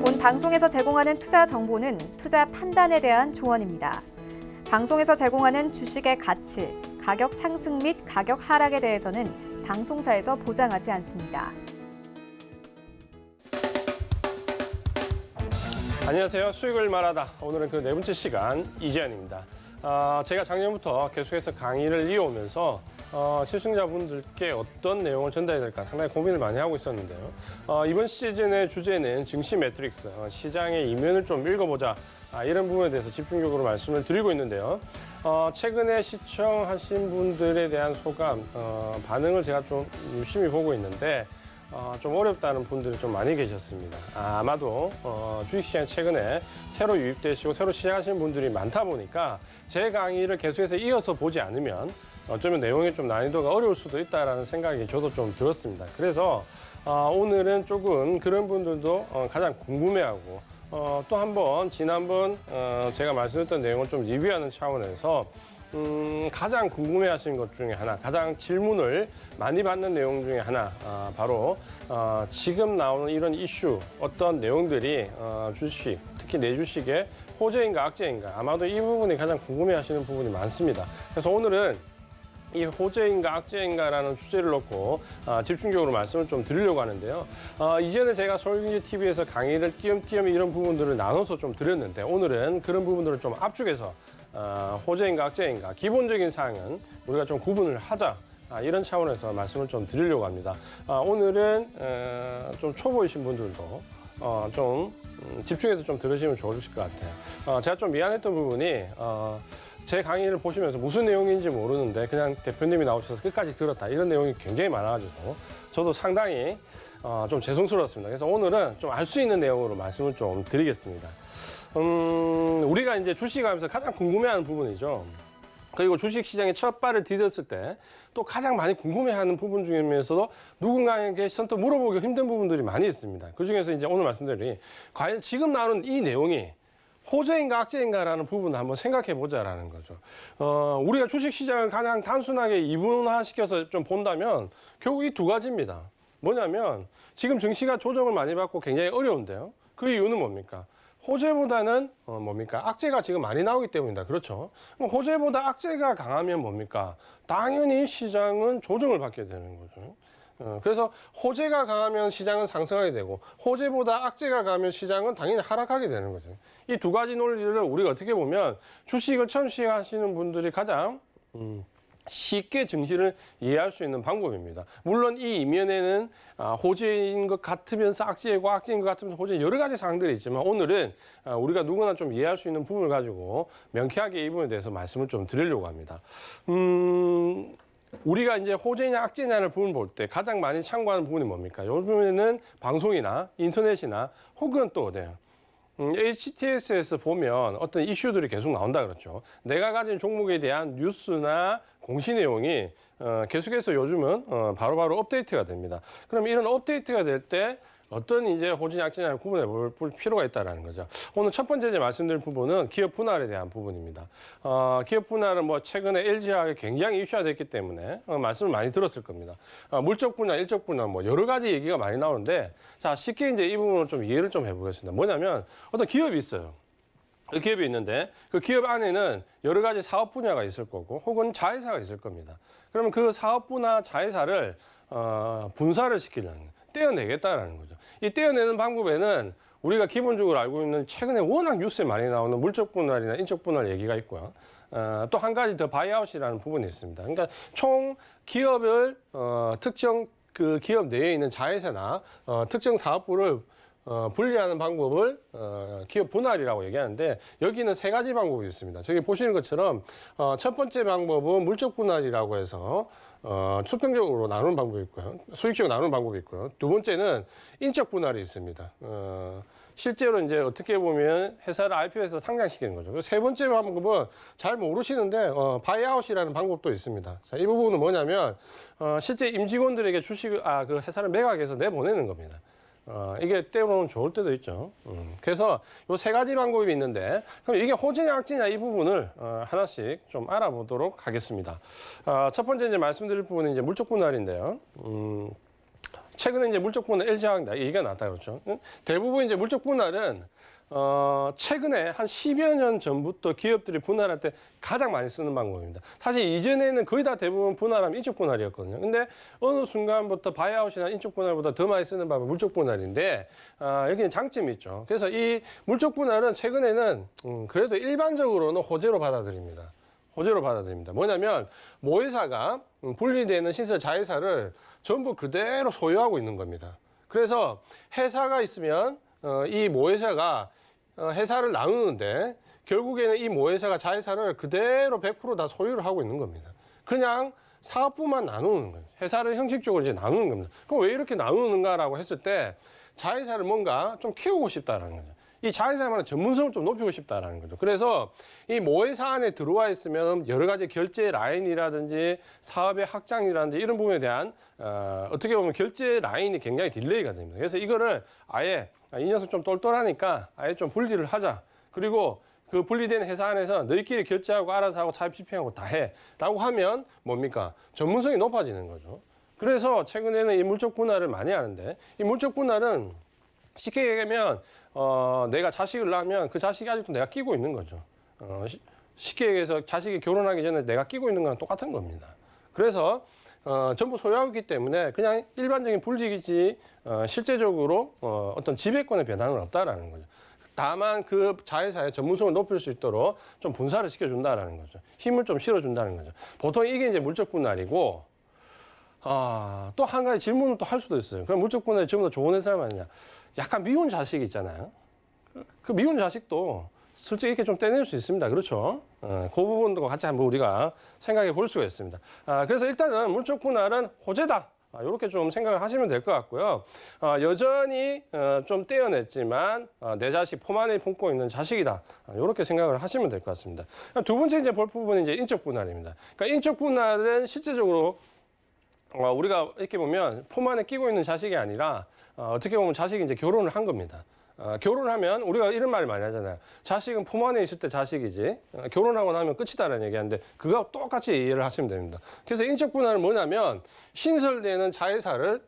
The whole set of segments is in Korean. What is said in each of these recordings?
본 방송에서 제공하는 투자 정보는 투자 판단에 대한 조언입니다. 방송에서 제공하는 주식의 가치, 가격 상승 및 가격 하락에 대해서는 방송사에서 보장하지 않습니다. 안녕하세요. 수익을 말하다. 오늘은 그 네 번째 시간 이재현입니다. 제가 작년부터 계속해서 강의를 이어오면서 시청자분들께 어떤 내용을 전달해야 될까 상당히 고민을 많이 하고 있었는데요. 이번 시즌의 주제는 증시 매트릭스, 시장의 이면을 좀 읽어보자. 이런 부분에 대해서 집중적으로 말씀을 드리고 있는데요. 최근에 시청하신 분들에 대한 소감, 반응을 제가 좀 유심히 보고 있는데 좀 어렵다는 분들이 좀 많이 계셨습니다. 아마도 주식시장에 최근에 새로 유입되시고 새로 시작하시는 분들이 많다 보니까 제 강의를 계속해서 이어서 보지 않으면 어쩌면 내용이 좀 난이도가 어려울 수도 있다는 생각이 저도 좀 들었습니다. 그래서 오늘은 조금 그런 분들도 가장 궁금해하고 또 한번 지난번 제가 말씀드렸던 내용을 좀 리뷰하는 차원에서 가장 궁금해하시는 것 중에 하나, 가장 질문을 많이 받는 내용 중에 하나, 바로 지금 나오는 이런 이슈, 어떤 내용들이 주식, 특히 내 주식의 호재인가 악재인가, 아마도 이 부분이 가장 궁금해하시는 부분이 많습니다. 그래서 오늘은 이 호재인가 악재인가라는 주제를 놓고 집중적으로 말씀을 좀 드리려고 하는데요. 이전에 제가 서울경제TV에서 강의를 띄엄띄엄 이런 부분들을 나눠서 좀 드렸는데 오늘은 그런 부분들을 좀 압축해서 호재인가 악재인가 기본적인 사항은 우리가 좀 구분을 하자, 이런 차원에서 말씀을 좀 드리려고 합니다. 오늘은 좀 초보이신 분들도 좀 집중해서 좀 들으시면 좋으실 것 같아요. 제가 좀 미안했던 부분이 제 강의를 보시면서 무슨 내용인지 모르는데 그냥 대표님이 나오셔서 끝까지 들었다, 이런 내용이 굉장히 많아가지고 저도 상당히 좀 죄송스러웠습니다. 그래서 오늘은 좀 알 수 있는 내용으로 말씀을 좀 드리겠습니다. 우리가 이제 주식하면서 가장 궁금해하는 부분이죠. 그리고 주식시장에 첫 발을 디뎠을 때 또 가장 많이 궁금해하는 부분 중에서도 누군가에게 선뜻 물어보기 힘든 부분들이 많이 있습니다. 그 중에서 이제 오늘 말씀드린 과연 지금 나오는 이 내용이 호재인가 악재인가라는 부분을 한번 생각해 보자라는 거죠. 우리가 주식시장을 가장 단순하게 이분화시켜서 좀 본다면 결국 이 두 가지입니다. 뭐냐면 지금 증시가 조정을 많이 받고 굉장히 어려운데요. 그 이유는 뭡니까? 호재보다는 뭡니까? 악재가 지금 많이 나오기 때문이다. 그렇죠? 그럼 호재보다 악재가 강하면 뭡니까? 당연히 시장은 조정을 받게 되는 거죠. 그래서 호재가 강하면 시장은 상승하게 되고 호재보다 악재가 강하면 시장은 당연히 하락하게 되는 거죠. 이 두 가지 논리를 우리가 어떻게 보면 주식을 처음 시작하시는 분들이 가장 쉽게 증시를 이해할 수 있는 방법입니다. 물론 이 이면에는 호재인 것 같으면서 악재이고 악재인 것 같으면서 호재 여러 가지 사항들이 있지만 오늘은 우리가 누구나 좀 이해할 수 있는 부분을 가지고 명쾌하게 이 부분에 대해서 말씀을 좀 드리려고 합니다. 우리가 이제 호재냐 악재냐를 부분 볼 때 가장 많이 참고하는 부분이 뭡니까? 요즘에는 방송이나 인터넷이나 혹은 또 어때요? HTS에서 보면 어떤 이슈들이 계속 나온다 그렇죠. 내가 가진 종목에 대한 뉴스나 공시 내용이 계속해서 요즘은 바로바로 업데이트가 됩니다. 그럼 이런 업데이트가 될 때 어떤 이제 호재냐 악재냐를 구분해 볼 필요가 있다는 거죠. 오늘 첫 번째 이제 말씀드릴 부분은 기업 분할에 대한 부분입니다. 기업 분할은 뭐 최근에 LG화학이 굉장히 이슈화됐기 때문에 말씀을 많이 들었을 겁니다. 물적 분할, 일적 분할 뭐 여러 가지 얘기가 많이 나오는데 자, 쉽게 이제 이 부분을 좀 이해를 좀 해보겠습니다. 뭐냐면 어떤 기업이 있어요. 그 기업이 있는데 그 기업 안에는 여러 가지 사업 분야가 있을 거고 혹은 자회사가 있을 겁니다. 그러면 그 사업부나 자회사를 분사를 시키려는 거예요. 떼어내겠다라는 거죠. 이 떼어내는 방법에는 우리가 기본적으로 알고 있는 최근에 워낙 뉴스에 많이 나오는 물적 분할이나 인적 분할 얘기가 있고요. 또 한 가지 더 바이아웃이라는 부분이 있습니다. 그러니까 총 기업을 특정 그 기업 내에 있는 자회사나 특정 사업부를 분리하는 방법을 기업 분할이라고 얘기하는데 여기는 세 가지 방법이 있습니다. 저기 보시는 것처럼 첫 번째 방법은 물적 분할이라고 해서 수평적으로 나누는 방법이 있고요. 수익적으로 나누는 방법이 있고요. 두 번째는 인적 분할이 있습니다. 실제로 이제 어떻게 보면 회사를 IPO에서 상장시키는 거죠. 세 번째 방법은 잘 모르시는데 바이아웃이라는 방법도 있습니다. 자, 이 부분은 뭐냐면 실제 임직원들에게 주식을 그 회사를 매각해서 내보내는 겁니다. 이게 때로는 좋을 때도 있죠. 그래서 이 세 가지 방법이 있는데 그럼 이게 호재냐 악재냐 이 부분을 하나씩 좀 알아보도록 하겠습니다. 첫 번째 이제 말씀드릴 부분은 이제 물적 분할인데요. 최근에 이제 물적 분할 LG화학 얘기가 나왔다 그렇죠. 대부분 이제 물적 분할은 최근에 한 10여 년 전부터 기업들이 분할할 때 가장 많이 쓰는 방법입니다. 사실 이전에는 거의 다 대부분 분할하면 인적 분할이었거든요. 근데 어느 순간부터 바이아웃이나 인적 분할보다 더 많이 쓰는 방법이 물적 분할인데 여기는 장점이 있죠. 그래서 이 물적 분할은 최근에는 그래도 일반적으로는 호재로 받아들입니다. 호재로 받아들입니다. 뭐냐면 모회사가 분리되는 신설 자회사를 전부 그대로 소유하고 있는 겁니다. 그래서 회사가 있으면 이 모회사가 회사를 나누는데 결국에는 이 모회사가 자회사를 그대로 100% 다 소유를 하고 있는 겁니다. 그냥 사업부만 나누는 거예요. 회사를 형식적으로 이제 나누는 겁니다. 그럼 왜 이렇게 나누는가라고 했을 때 자회사를 뭔가 좀 키우고 싶다라는 거죠. 이 자회사만의 전문성을 좀 높이고 싶다라는 거죠. 그래서 이 모회사 안에 들어와 있으면 여러 가지 결제 라인이라든지 사업의 확장이라든지 이런 부분에 대한 어떻게 보면 결제 라인이 굉장히 딜레이가 됩니다. 그래서 이거를 아예 이 녀석 좀 똘똘하니까 아예 좀 분리를 하자. 그리고 그 분리된 회사 안에서 너희끼리 결제하고 알아서 하고 사업 집행하고 다 해. 라고 하면 뭡니까? 전문성이 높아지는 거죠. 그래서 최근에는 이 물적 분할을 많이 하는데 이 물적 분할은 쉽게 얘기하면 내가 자식을 낳으면 그 자식이 아직도 내가 끼고 있는 거죠. 쉽게 얘기해서 자식이 결혼하기 전에 내가 끼고 있는 거랑 똑같은 겁니다. 그래서 전부 소유하고 있기 때문에 그냥 일반적인 분리이지 실제적으로 어떤 지배권의 변화는 없다라는 거죠. 다만 그 자회사의 전문성을 높일 수 있도록 좀 분사를 시켜준다라는 거죠. 힘을 좀 실어준다는 거죠. 보통 이게 이제 물적 분할이고 또 한 가지 질문을 또 할 수도 있어요. 그럼 물적 분할이 전부 다 좋은 회사가 아니냐? 약간 미운 자식 있잖아요. 그 미운 자식도 솔직히 이렇게 좀 떼낼 수 있습니다. 그렇죠? 그 부분도 같이 한번 우리가 생각해 볼 수가 있습니다. 그래서 일단은 물적 분할은 호재다. 이렇게 좀 생각을 하시면 될 것 같고요. 여전히 좀 떼어냈지만 내 자식 품 안에 품고 있는 자식이다. 이렇게 생각을 하시면 될 것 같습니다. 두 번째 이제 볼 부분은 이제 인적 분할입니다. 그러니까 인적 분할은 실제적으로 우리가 이렇게 보면 품 안에 끼고 있는 자식이 아니라 어떻게 보면 자식이 이제 결혼을 한 겁니다. 결혼하면 우리가 이런 말을 많이 하잖아요. 자식은 품 안에 있을 때 자식이지 결혼하고 나면 끝이다라는 얘기하는데 그거하고 똑같이 이해를 하시면 됩니다. 그래서 인적 분할은 뭐냐면 신설되는 자회사를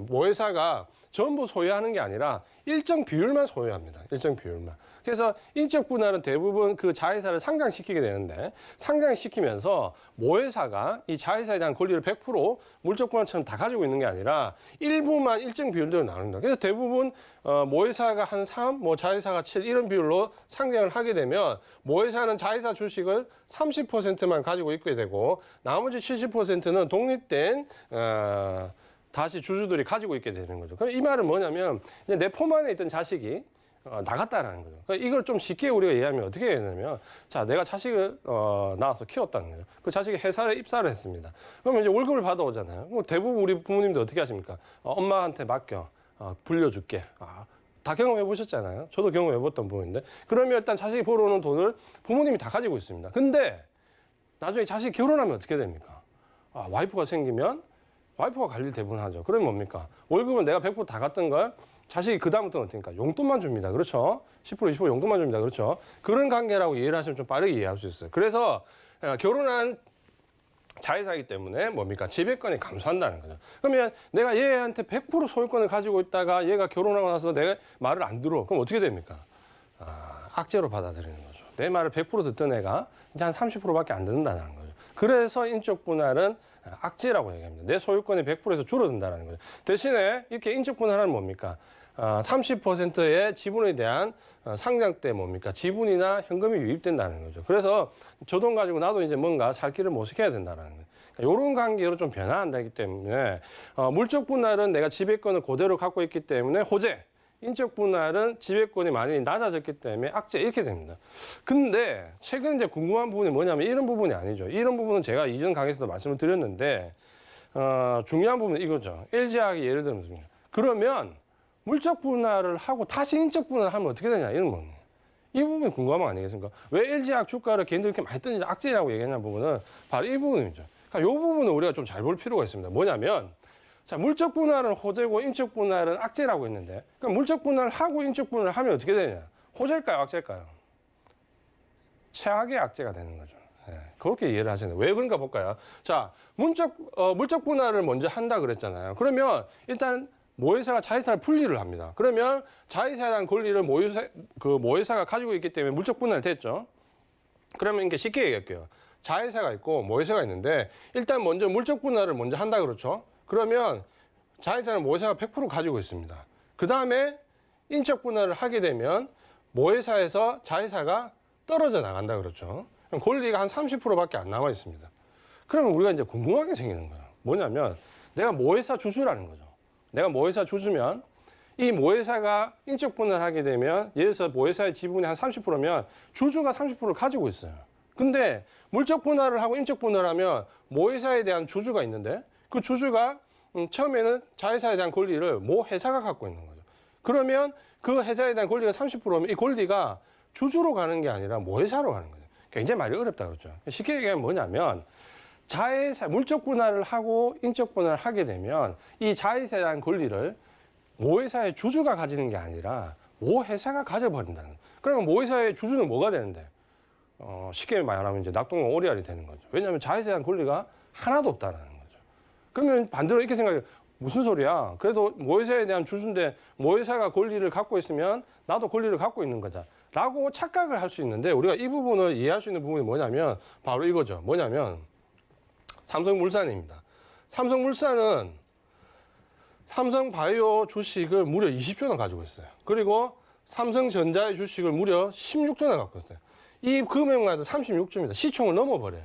모회사가 전부 소유하는 게 아니라 일정 비율만 소유합니다. 일정 비율만. 그래서 인적 분할은 대부분 그 자회사를 상장시키게 되는데 상장시키면서 모회사가 이 자회사에 대한 권리를 100% 물적 분할처럼 다 가지고 있는 게 아니라 일부만 일정 비율대로 나눈다. 그래서 대부분 모회사가 한 3, 뭐 자회사가 7 이런 비율로 상장을 하게 되면 모회사는 자회사 주식을 30%만 가지고 있게 되고 나머지 70%는 독립된 다시 주주들이 가지고 있게 되는 거죠. 그럼 이 말은 뭐냐면 내 품 안에 있던 자식이 나갔다라는 거죠. 그러니까 이걸 좀 쉽게 우리가 이해하면 어떻게 해야 되냐면, 자, 내가 자식을 낳아서 키웠다는 거예요. 그 자식이 회사에 입사를 했습니다. 그러면 이제 월급을 받아오잖아요. 그럼 대부분 우리 부모님들 어떻게 하십니까? 엄마한테 맡겨, 불려줄게. 다 경험해 보셨잖아요. 저도 경험해 봤던 부분인데. 그러면 일단 자식이 벌어오는 돈을 부모님이 다 가지고 있습니다. 근데 나중에 자식이 결혼하면 어떻게 됩니까? 와이프가 생기면 와이프가 관리를 대부분 하죠. 그러면 뭡니까? 월급은 내가 100% 다 갔던 걸 자식이 그다음부터는 어떻습니까? 용돈만 줍니다. 그렇죠? 10% 20% 용돈만 줍니다. 그렇죠? 그런 관계라고 이해를 하시면 좀 빠르게 이해할 수 있어요. 그래서 결혼한 자회사이기 때문에 뭡니까? 지배권이 감소한다는 거죠. 그러면 내가 얘한테 100% 소유권을 가지고 있다가 얘가 결혼하고 나서 내 말을 안 들어. 그럼 어떻게 됩니까? 악재로 받아들이는 거죠. 내 말을 100% 듣던 애가 이제 한 30%밖에 안 듣는다는 거죠. 그래서 인적 분할은 악재라고 얘기합니다. 내 소유권이 100%에서 줄어든다는 거죠. 대신에 이렇게 인적 분할은 뭡니까? 30%의 지분에 대한 상장 때 뭡니까? 지분이나 현금이 유입된다는 거죠. 그래서 저 돈 가지고 나도 이제 뭔가 살 길을 모색해야 된다는 거예요. 그러니까 이런 관계로 좀 변화한다기 때문에 물적 분할은 내가 지배권을 그대로 갖고 있기 때문에 호재. 인적 분할은 지배권이 많이 낮아졌기 때문에 악재 이렇게 됩니다. 근데 최근 이제 궁금한 부분이 뭐냐면 이런 부분이 아니죠. 이런 부분은 제가 이전 강의에서도 말씀을 드렸는데 중요한 부분은 이거죠. LG화학이 예를 들면 그러면 물적 분할을 하고 다시 인적 분할을 하면 어떻게 되냐 이런 부분. 이 부분이 궁금한 거 아니겠습니까? 왜 LG화학 주가를 걔네들 이렇게 많이 뜨는지 악재라고 얘기하냐 부분은 바로 이 부분이죠. 그러니까 이 부분을 우리가 좀 잘 볼 필요가 있습니다. 뭐냐면 자, 물적 분할은 호재고 인적 분할은 악재라고 했는데 그럼 물적 분할을 하고 인적 분할을 하면 어떻게 되냐? 호재일까요? 악재일까요? 최악의 악재가 되는 거죠. 그렇게 이해를 하시는 거예요. 왜 그런가 볼까요? 자, 물적 분할을 먼저 한다 그랬잖아요. 그러면 일단 모회사가 자회사를 분리를 합니다. 그러면 자회사에 대한 권리를 모회사가 가지고 있기 때문에 물적 분할이 됐죠. 그러면 이게 쉽게 얘기할게요. 자회사가 있고 모회사가 있는데 일단 먼저 물적 분할을 먼저 한다 그렇죠. 그러면 자회사는 모회사가 100% 가지고 있습니다. 그 다음에 인적 분할을 하게 되면 모회사에서 자회사가 떨어져 나간다 그렇죠. 그럼 권리가 한 30%밖에 안 남아 있습니다. 그러면 우리가 이제 궁금한 게 생기는 거예요. 뭐냐면 내가 모회사 주주라는 거죠. 내가 모회사 주주면 이 모회사가 인적 분할하게 되면 예를 들어서 모회사의 지분이 한 30%면 주주가 30%를 가지고 있어요. 근데 물적 분할을 하고 인적 분할하면 모회사에 대한 주주가 있는데 그 주주가 처음에는 자회사에 대한 권리를 모 회사가 갖고 있는 거죠. 그러면 그 회사에 대한 권리가 30%면 이 권리가 주주로 가는 게 아니라 모회사로 가는 거죠. 굉장히 말이 어렵다 그렇죠. 쉽게 얘기하면 뭐냐면 자회사 물적 분할을 하고 인적 분할을 하게 되면 이 자회사에 대한 권리를 모회사의 주주가 가지는 게 아니라 모 회사가 가져버린다는 거예요. 그러면 모회사의 주주는 뭐가 되는데? 쉽게 말하면 이제 낙동강 오리알이 되는 거죠. 왜냐하면 자회사에 대한 권리가 하나도 없다는 거죠. 그러면 반대로 이렇게 생각해요. 무슨 소리야? 그래도 모회사에 대한 주주인데 모회사가 권리를 갖고 있으면 나도 권리를 갖고 있는 거다. 라고 착각을 할 수 있는데 우리가 이 부분을 이해할 수 있는 부분이 뭐냐면 바로 이거죠. 뭐냐면 삼성물산입니다. 삼성물산은 삼성바이오 주식을 무려 20조나 가지고 있어요. 그리고 삼성전자의 주식을 무려 16조나 갖고 있어요. 이 금액만 해도 36조입니다. 시총을 넘어버려요.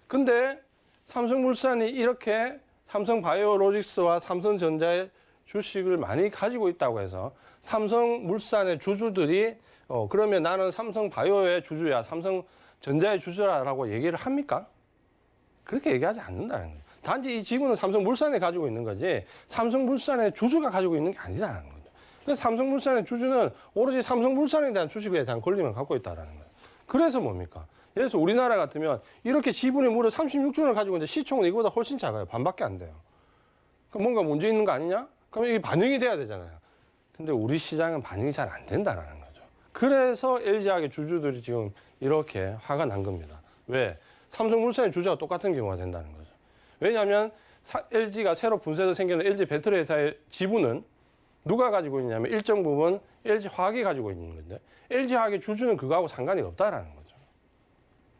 근데 삼성물산이 이렇게 삼성바이오로직스와 삼성전자의 주식을 많이 가지고 있다고 해서 삼성물산의 주주들이 그러면 나는 삼성바이오의 주주야, 삼성전자의 주주라고 얘기를 합니까? 그렇게 얘기하지 않는다는 거예요. 단지 이 지분은 삼성물산이 가지고 있는 거지 삼성물산의 주주가 가지고 있는 게 아니라는 거죠. 그래서 삼성물산의 주주는 오로지 삼성물산에 대한 주식에 대한 권리만 갖고 있다는 거예요. 그래서 뭡니까? 예를 들어서 우리나라 같으면 이렇게 지분이 무려 36조를 가지고 있는데 시총은 이거보다 훨씬 작아요. 반밖에 안 돼요. 그럼 뭔가 문제 있는 거 아니냐? 그럼 이게 반영이 돼야 되잖아요. 근데 우리 시장은 반영이 잘 안 된다는 거죠. 그래서 LG화학의 주주들이 지금 이렇게 화가 난 겁니다. 왜? 삼성물산의 주주와 똑같은 경우가 된다는 거죠. 왜냐하면 LG가 새로 분쇄해서 생기는 LG 배터리 회사의 지분은 누가 가지고 있냐면 일정 부분 LG화학이 가지고 있는 건데 LG화학의 주주는 그거하고 상관이 없다라는 거죠.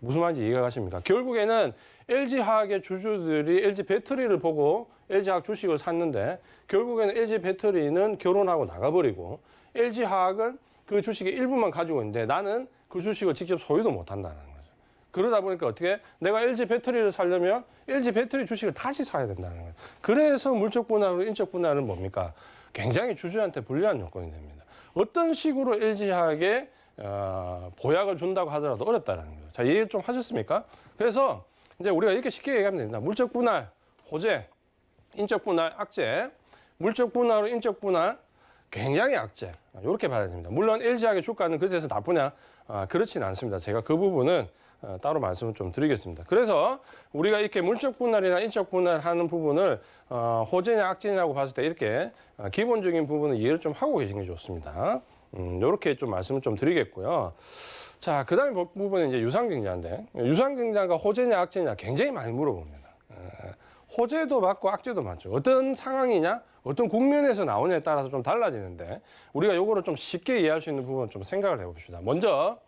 무슨 말인지 이해가 가십니까? 결국에는 LG화학의 주주들이 LG 배터리를 보고 LG화학 주식을 샀는데 결국에는 LG 배터리는 결혼하고 나가버리고 LG화학은 그 주식의 일부만 가지고 있는데 나는 그 주식을 직접 소유도 못한다는 거죠. 그러다 보니까 어떻게 내가 LG 배터리를 사려면 LG 배터리 주식을 다시 사야 된다는 거예요. 그래서 물적 분할로 인적 분할은 뭡니까? 굉장히 주주한테 불리한 요건이 됩니다. 어떤 식으로 LG화학에 보약을 준다고 하더라도 어렵다는 거예요. 자, 이해 좀 하셨습니까? 그래서 이제 우리가 이렇게 쉽게 얘기하면 됩니다. 물적 분할, 호재, 인적 분할, 악재. 물적 분할로 인적 분할, 굉장히 악재. 이렇게 봐야 됩니다. 물론 LG화학의 주가는 그래서 나쁘냐? 그렇지는 않습니다. 제가 그 부분은 따로 말씀을 좀 드리겠습니다. 그래서 우리가 이렇게 물적 분할이나 인적 분할하는 부분을 호재냐 악재냐고 봤을 때 이렇게 기본적인 부분을 이해를 좀 하고 계신 게 좋습니다. 이렇게 좀 말씀을 좀 드리겠고요. 자, 그 다음에 부분은 이제 유상증자인데 유상증자가 호재냐 악재냐 굉장히 많이 물어봅니다. 호재도 맞고 악재도 맞죠. 어떤 상황이냐, 어떤 국면에서 나오냐에 따라서 좀 달라지는데 우리가 요거를 좀 쉽게 이해할 수 있는 부분을 좀 생각을 해봅시다. 먼저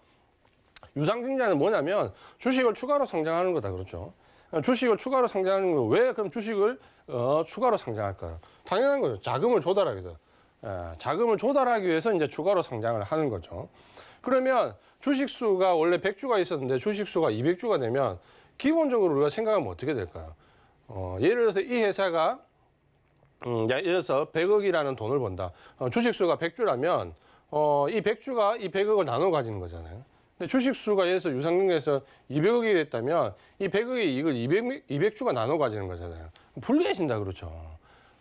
유상증자는 뭐냐면 주식을 추가로 상장하는 거다 그렇죠. 주식을 추가로 상장하는 거 왜 그럼 주식을 추가로 상장할까요? 당연한 거죠. 자금을 조달하기 위해서. 자금을 조달하기 위해서 이제 추가로 상장을 하는 거죠. 그러면 주식 수가 원래 100주가 있었는데 주식 수가 200주가 되면 기본적으로 우리가 생각하면 어떻게 될까요? 예를 들어서 이 회사가 예를 들어서 100억이라는 돈을 번다. 주식 수가 100주라면 이 100주가 이 100억을 나눠 가지는 거잖아요. 근데 주식 수가 예를 들어서 유상증자에서 200억이 됐다면 이 100억의 이익을 200주가 나눠 가지는 거잖아요. 불리해진다 그렇죠.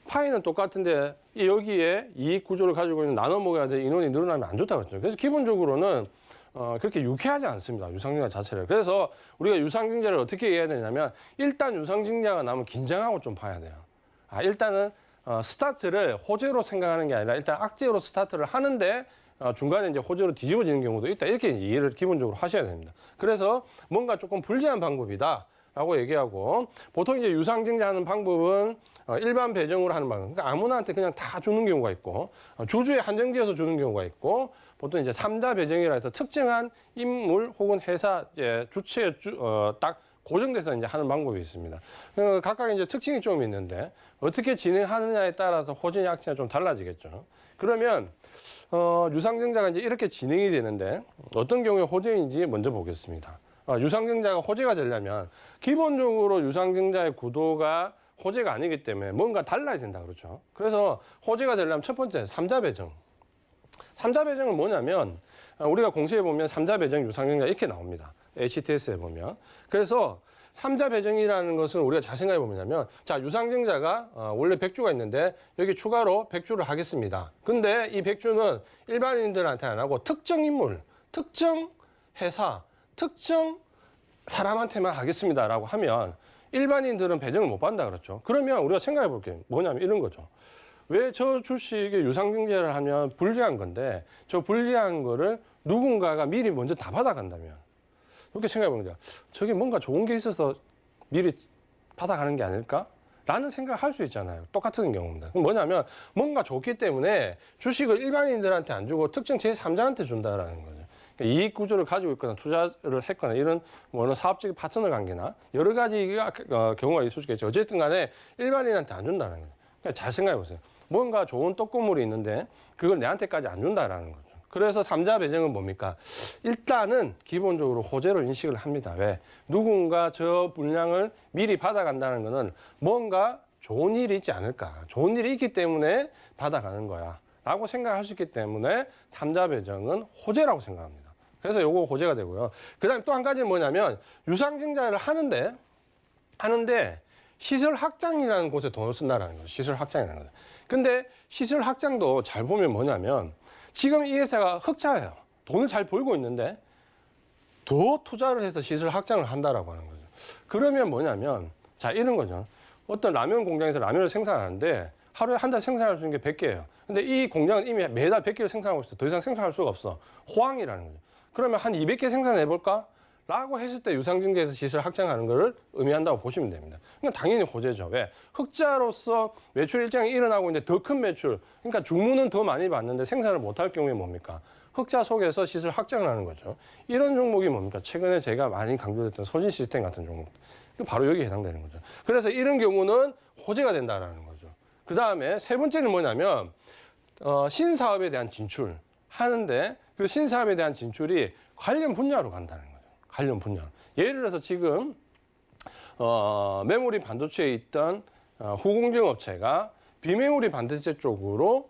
파이는 똑같은데 여기에 이익 구조를 가지고 있는 나눠 먹어야 될 인원이 늘어나면 안 좋다 그랬죠. 그래서 기본적으로는 그렇게 유쾌하지 않습니다. 유상증자 자체를. 그래서 우리가 유상증자를 어떻게 해야 되냐면 일단 유상증자가 나면 긴장하고 좀 봐야 돼요. 일단은 스타트를 호재로 생각하는 게 아니라 일단 악재로 스타트를 하는데 중간에 이제 호재로 뒤집어지는 경우도 있다. 이렇게 이해를 기본적으로 하셔야 됩니다. 그래서 뭔가 조금 불리한 방법이다라고 얘기하고 보통 이제 유상증자하는 방법은 일반 배정으로 하는 방법. 그러니까 아무나한테 그냥 다 주는 경우가 있고 주주에 한정지어서 주는 경우가 있고 보통 이제 3자 배정이라 해서 특정한 인물 혹은 회사 주체에 딱 고정돼서 이제 하는 방법이 있습니다. 각각 이제 특징이 좀 있는데 어떻게 진행하느냐에 따라서 호재냐 약재냐 좀 달라지겠죠. 그러면 유상증자가 이제 이렇게 진행이 되는데 어떤 경우에 호재인지 먼저 보겠습니다. 유상증자가 호재가 되려면 기본적으로 유상증자의 구도가 호재가 아니기 때문에 뭔가 달라야 된다 그렇죠. 그래서 호재가 되려면 첫 번째 3자 배정. 3자 배정은 뭐냐면 우리가 공시에 보면 3자 배정 유상증자 이렇게 나옵니다. HTS에 보면. 그래서 3자 배정이라는 것은 우리가 잘 생각해 보면 자, 유상증자가 원래 100주가 있는데 여기 추가로 100주를 하겠습니다. 근데 이 100주는 일반인들한테 안 하고 특정 인물, 특정 회사, 특정 사람한테만 하겠습니다라고 하면 일반인들은 배정을 못 받는다 그렇죠. 그러면 우리가 생각해 볼 게 뭐냐면 이런 거죠. 왜 저 주식에 유상증자를 하면 불리한 건데 저 불리한 거를 누군가가 미리 먼저 다 받아간다면 이렇게 생각해 봅니다. 저게 뭔가 좋은 게 있어서 미리 받아가는 게 아닐까? 라는 생각을 할 수 있잖아요. 똑같은 경우입니다. 그럼 뭐냐면 뭔가 좋기 때문에 주식을 일반인들한테 안 주고 특정 제3자한테 준다라는 거죠. 그러니까 이익 구조를 가지고 있거나 투자를 했거나 이런 뭐는 사업적인 파트너 관계나 여러 가지가 경우가 있을 수 있겠죠. 어쨌든 간에 일반인한테 안 준다는 거예요. 그러니까 잘 생각해 보세요. 뭔가 좋은 떡고물이 있는데 그걸 내한테까지 안 준다라는 거죠. 그래서 3자 배정은 뭡니까? 일단은 기본적으로 호재로 인식을 합니다. 왜? 누군가 저 분량을 미리 받아간다는 거는 뭔가 좋은 일이 있지 않을까. 좋은 일이 있기 때문에 받아가는 거야. 라고 생각할 수 있기 때문에 3자 배정은 호재라고 생각합니다. 그래서 요거 호재가 되고요. 그 다음에 또 한 가지는 뭐냐면 유상증자를 하는데 시설 확장이라는 곳에 돈을 쓴다는 거죠. 시설 확장이라는 거죠. 근데 시설 확장도 잘 보면 뭐냐면 지금 이 회사가 흑자예요. 돈을 잘 벌고 있는데 더 투자를 해서 시설 확장을 한다라고 하는 거죠. 그러면 뭐냐면 자 이런 거죠. 어떤 라면 공장에서 라면을 생산하는데 하루에 한 달 생산할 수 있는 게 100개예요. 근데 이 공장은 이미 매달 100개를 생산하고 있어. 더 이상 생산할 수가 없어. 호황이라는 거죠. 그러면 한 200개 생산해 볼까? 라고 했을 때 유상증자에서 시설 확장하는 것을 의미한다고 보시면 됩니다. 그러니까 당연히 호재죠. 왜? 흑자로서 매출 일정이 일어나고 있는데 더 큰 매출, 그러니까 주문은 더 많이 받는데 생산을 못할 경우에 뭡니까? 흑자 속에서 시설 확장을 하는 거죠. 이런 종목이 뭡니까? 최근에 제가 많이 강조했던 서진 시스템 같은 종목. 바로 여기에 해당되는 거죠. 그래서 이런 경우는 호재가 된다라는 거죠. 그 다음에 세 번째는 뭐냐면 신사업에 대한 진출 하는데 그 신사업에 대한 진출이 관련 분야로 간다는 거죠. 관련 분야. 예를 들어서 지금 메모리 반도체에 있던 후공정 업체가 비메모리 반도체 쪽으로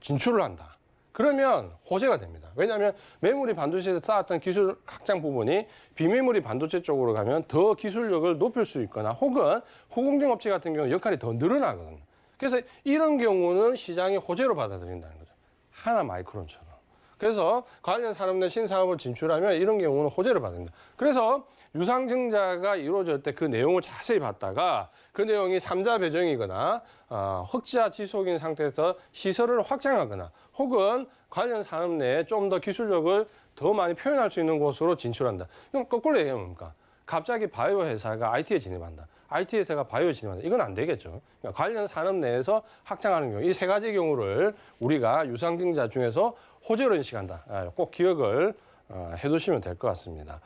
진출을 한다. 그러면 호재가 됩니다. 왜냐하면 메모리 반도체에서 쌓았던 기술 확장 부분이 비메모리 반도체 쪽으로 가면 더 기술력을 높일 수 있거나 혹은 후공정 업체 같은 경우는 역할이 더 늘어나거든요. 그래서 이런 경우는 시장이 호재로 받아들인다는 거죠. 하나 마이크론처럼. 그래서 관련 산업 내 신사업을 진출하면 이런 경우는 호재를 받습니다. 그래서 유상증자가 이루어질 때 그 내용을 자세히 봤다가 그 내용이 3자 배정이거나 흑자 지속인 상태에서 시설을 확장하거나 혹은 관련 산업 내에 좀 더 기술력을 더 많이 표현할 수 있는 곳으로 진출한다. 그럼 거꾸로 얘기하면 뭡니까? 갑자기 바이오 회사가 IT에 진입한다. IT 회사가 바이오에 진입한다. 이건 안 되겠죠. 그러니까 관련 산업 내에서 확장하는 경우, 이 세 가지 경우를 우리가 유상증자 중에서 호재로 인식한다. 꼭 기억을 해두시면 될 것 같습니다.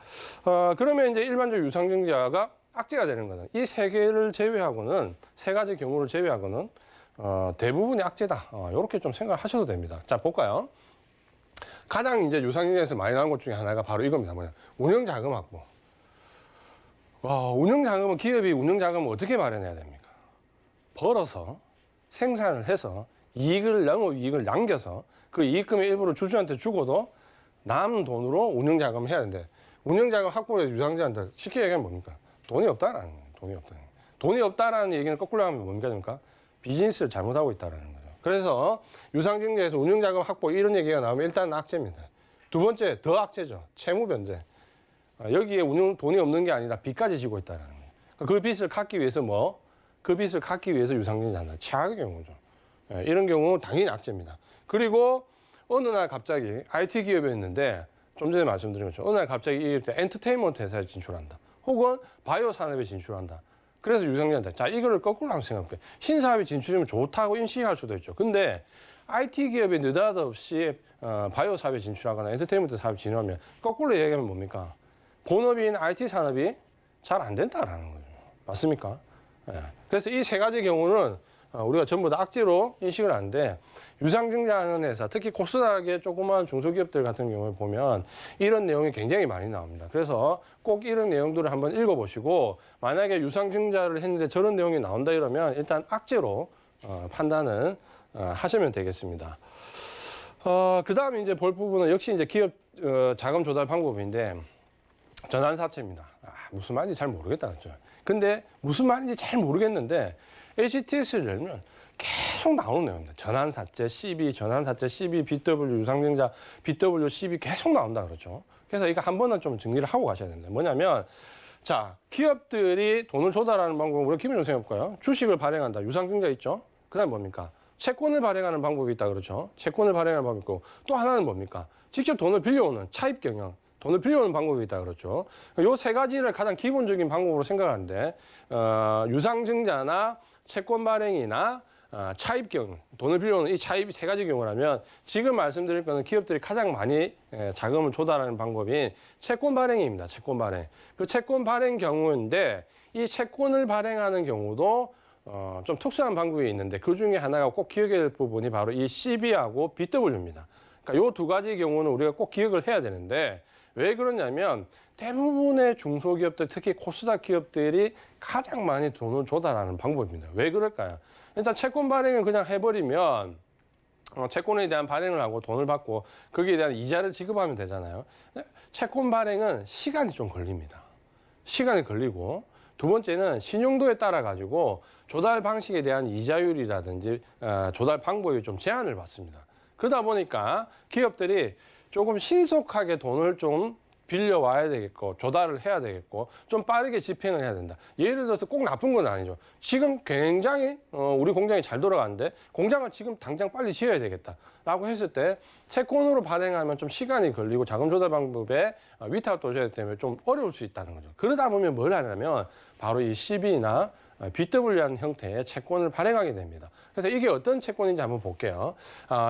그러면 이제 일반적으로 유상증자가 악재가 되는 거는 이 세 개를 제외하고는 세 가지 경우를 제외하고는 대부분이 악재다. 이렇게 좀 생각하셔도 됩니다. 자 볼까요? 가장 이제 유상증자에서 많이 나온 것 중에 하나가 바로 이겁니다. 뭐냐? 운영자금 확보. 운영자금은 기업이 운영자금을 어떻게 마련해야 됩니까? 벌어서 생산을 해서 영업이익을 남겨서 그 이익금의 일부를 주주한테 주고도 남은 돈으로 운영자금을 해야 되는데 운영자금 확보에 유상증자한테 쉽게 얘기하면 뭡니까? 돈이 없다라는 거예요. 돈이 없다. 돈이 없다라는 얘기는 거꾸로 하면 뭡니까? 비즈니스를 잘못하고 있다라는 거죠. 그래서 유상증자에서 운영자금 확보 이런 얘기가 나오면 일단 악재입니다. 두 번째 더 악재죠. 채무 변제. 여기에 돈이 없는 게 아니라 빚까지 지고 있다는 거예요. 그 빚을 갚기 위해서 그 빚을 갚기 위해서 유상증자 한다. 최악의 경우죠. 이런 경우는 당연히 악재입니다. 그리고 어느 날 갑자기 IT 기업이었는데 좀 전에 말씀드린 것처럼 어느 날 갑자기 이 엔터테인먼트 회사에 진출한다. 혹은 바이오 산업에 진출한다. 그래서 유상증자다. 자, 이거를 거꾸로 한번 생각해볼게요. 신사업이 진출이면 좋다고 인식할 수도 있죠. 근데 IT 기업이 느닷없이 바이오 사업에 진출하거나 엔터테인먼트 사업에 진출하면 거꾸로 얘기하면 뭡니까? 본업인 IT 산업이 잘 안 된다라는 거죠. 맞습니까? 예. 그래서 이 세 가지 경우는 우리가 전부 다 악재로 인식을 하는데 유상증자하는 회사, 특히 코스닥의 조그마한 중소기업들 같은 경우에 보면 이런 내용이 굉장히 많이 나옵니다. 그래서 꼭 이런 내용들을 한번 읽어보시고 만약에 유상증자를 했는데 저런 내용이 나온다 이러면 일단 악재로 판단을 하시면 되겠습니다. 그 다음에 이제 볼 부분은 역시 이제 기업 자금 조달 방법인데 전환사채입니다. 무슨 말인지 잘 모르겠다 그죠? 근데 무슨 말인지 잘 모르겠는데 HTS를 열면 계속 나오는 내용입니다. 전환사채, CB, 전환사채, CB, BW, 유상증자, BW, CB 계속 나온다 그러죠. 그래서 이거 한 번은 좀 정리를 하고 가셔야 됩니다. 뭐냐면 자, 기업들이 돈을 조달하는 방법은 우리가 기본적으로 생각해볼까요? 주식을 발행한다. 유상증자 있죠? 그 다음 뭡니까? 채권을 발행하는 방법이 있다 그렇죠? 채권을 발행하는 방법이 있고 또 하나는 뭡니까? 직접 돈을 빌려오는 차입 경영. 돈을 빌려오는 방법이 있다 그렇죠. 요 세 가지를 가장 기본적인 방법으로 생각하는데 유상증자나 채권 발행이나 차입 경우, 돈을 빌려오는 이 차입 세 가지 경우라면 지금 말씀드릴 거는 기업들이 가장 많이 자금을 조달하는 방법인 채권 발행입니다. 채권 발행. 그 채권 발행 경우인데 이 채권을 발행하는 경우도 좀 특수한 방법이 있는데 그 중에 하나가 꼭 기억해야 될 부분이 바로 이 CB하고 BW입니다. 그러니까 요 두 가지 경우는 우리가 꼭 기억을 해야 되는데 왜 그러냐면 대부분의 중소기업들, 특히 코스닥 기업들이 가장 많이 돈을 조달하는 방법입니다. 왜 그럴까요? 일단 채권 발행을 그냥 해버리면 채권에 대한 발행을 하고 돈을 받고 거기에 대한 이자를 지급하면 되잖아요. 채권 발행은 시간이 좀 걸립니다. 시간이 걸리고 두 번째는 신용도에 따라 가지고 조달 방식에 대한 이자율이라든지 조달 방법이 좀 제한을 받습니다. 그러다 보니까 기업들이 조금 신속하게 돈을 좀 빌려와야 되겠고 조달을 해야 되겠고 좀 빠르게 집행을 해야 된다. 예를 들어서 꼭 나쁜 건 아니죠. 지금 굉장히 우리 공장이 잘 돌아가는데 공장을 지금 당장 빨리 지어야 되겠다라고 했을 때 채권으로 발행하면 좀 시간이 걸리고 자금 조달 방법에 위탁을 둬야 되기 때문에 좀 어려울 수 있다는 거죠. 그러다 보면 뭘 하냐면 바로 이 CB나 BW라는 형태의 채권을 발행하게 됩니다. 그래서 이게 어떤 채권인지 한번 볼게요.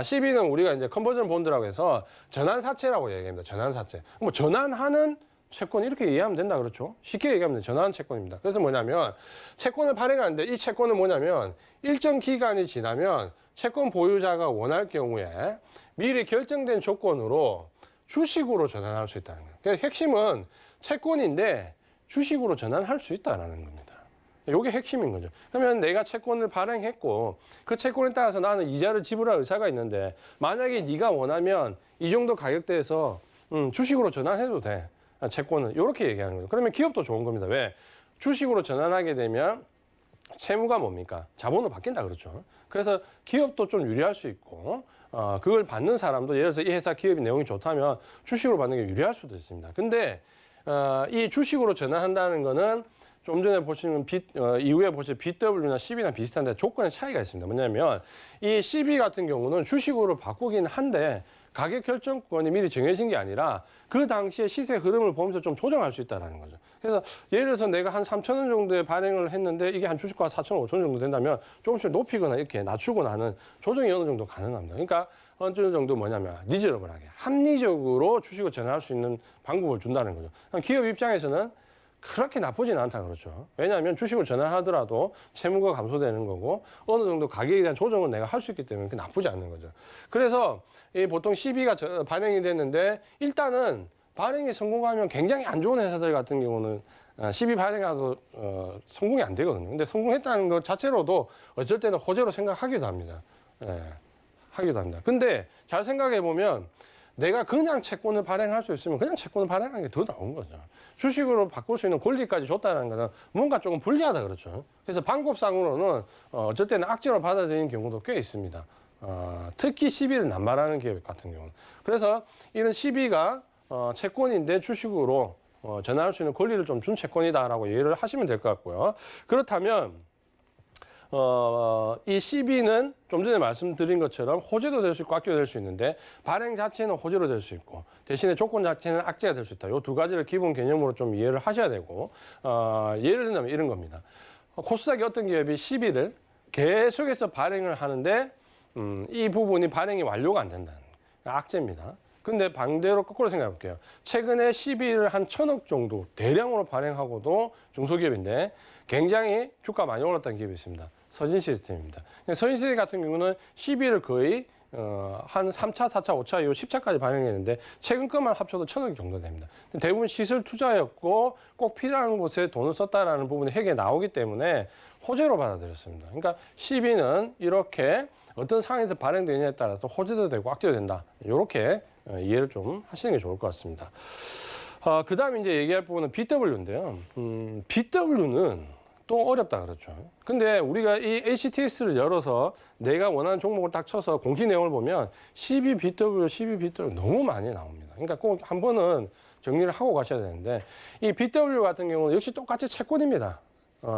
CB는 우리가 이제 컨버전 본드라고 해서 전환사채라고 얘기합니다. 전환사채. 뭐 전환하는 채권 이렇게 이해하면 된다 그렇죠? 쉽게 얘기하면 전환 채권입니다. 그래서 뭐냐면 채권을 발행하는데 이 채권은 뭐냐면 일정 기간이 지나면 채권 보유자가 원할 경우에 미리 결정된 조건으로 주식으로 전환할 수 있다는 거예요. 그래서 핵심은 채권인데 주식으로 전환할 수 있다는 겁니다. 이게 핵심인 거죠. 그러면 내가 채권을 발행했고 그 채권에 따라서 나는 이자를 지불할 의사가 있는데 만약에 네가 원하면 이 정도 가격대에서 주식으로 전환해도 돼. 채권은 이렇게 얘기하는 거죠. 그러면 기업도 좋은 겁니다. 왜? 주식으로 전환하게 되면 채무가 뭡니까? 자본으로 바뀐다 그렇죠. 그래서 기업도 좀 유리할 수 있고 그걸 받는 사람도 예를 들어서 이 회사 기업이 내용이 좋다면 주식으로 받는 게 유리할 수도 있습니다. 근데 이 주식으로 전환한다는 거는 좀 전에 보시는 이후에 보실 BW나 CB나 비슷한데 조건의 차이가 있습니다. 뭐냐면 이 CB 같은 경우는 주식으로 바꾸긴 한데 가격 결정권이 미리 정해진 게 아니라 그 당시에 시세 흐름을 보면서 좀 조정할 수 있다는 거죠. 그래서 예를 들어서 내가 한 3,000원 정도의 발행을 했는데 이게 한 주식가 4,500원 정도 된다면 조금씩 높이거나 이렇게 낮추거나 하는 조정이 어느 정도 가능합니다. 그러니까 어느 정도 뭐냐면 리저너블하게 합리적으로 주식을 전환할 수 있는 방법을 준다는 거죠. 기업 입장에서는 그렇게 나쁘진 않다 그렇죠. 왜냐하면 주식을 전환하더라도 채무가 감소되는 거고 어느 정도 가격에 대한 조정은 내가 할 수 있기 때문에 그게 나쁘지 않는 거죠. 그래서 이 보통 CB가 발행이 됐는데 일단은 발행이 성공하면 굉장히 안 좋은 회사들 같은 경우는 CB 발행하도 성공이 안 되거든요. 근데 성공했다는 것 자체로도 어쩔 때는 호재로 생각하기도 합니다. 예, 하기도 합니다. 근데 잘 생각해 보면 내가 그냥 채권을 발행할 수 있으면 그냥 채권을 발행하는 게 더 나은 거죠. 주식으로 바꿀 수 있는 권리까지 줬다는 것은 뭔가 조금 불리하다 그렇죠. 그래서 방법상으로는 어쩔 때는 악재로 받아들이는 경우도 꽤 있습니다. 특히 CB를 남발하는 기업 같은 경우는. 그래서 이런 CB가 채권인데 주식으로 전환할 수 있는 권리를 좀 준 채권이다라고 이해를 하시면 될 것 같고요. 그렇다면 이 CB는 좀 전에 말씀드린 것처럼 호재도 될 수 있고 악재도 될 수 있는데 발행 자체는 호재로 될 수 있고 대신에 조건 자체는 악재가 될 수 있다. 이 두 가지를 기본 개념으로 좀 이해를 하셔야 되고 예를 들면 이런 겁니다. 코스닥의 어떤 기업이 CB를 계속해서 발행을 하는데 이 부분이 발행이 완료가 안 된다는 악재입니다. 근데 반대로 거꾸로 생각해 볼게요. 최근에 CB를 한 1,000억 정도 대량으로 발행하고도 중소기업인데 굉장히 주가 많이 올랐다는 기업이 있습니다. 서진시스템입니다. 서진시스템 같은 경우는 CB를 거의 한 3차, 4차, 5차, 이후 10차까지 발행했는데 최근 것만 합쳐도 1,000억 정도 됩니다. 대부분 시설 투자였고 꼭 필요한 곳에 돈을 썼다라는 부분이 회계에 나오기 때문에 호재로 받아들였습니다. 그러니까 CB는 이렇게 어떤 상황에서 발행되느냐에 따라서 호재도 되고 악재도 된다. 이렇게 이해를 좀 하시는 게 좋을 것 같습니다. 그 다음에 이제 얘기할 부분은 BW인데요. BW는 또 어렵다 그렇죠. 근데 우리가 이 HTS를 열어서 내가 원하는 종목을 딱 쳐서 공시 내용을 보면 CB, BW, CB, BW 너무 많이 나옵니다. 그러니까 꼭 한 번은 정리를 하고 가셔야 되는데 이 BW 같은 경우는 역시 똑같이 채권입니다.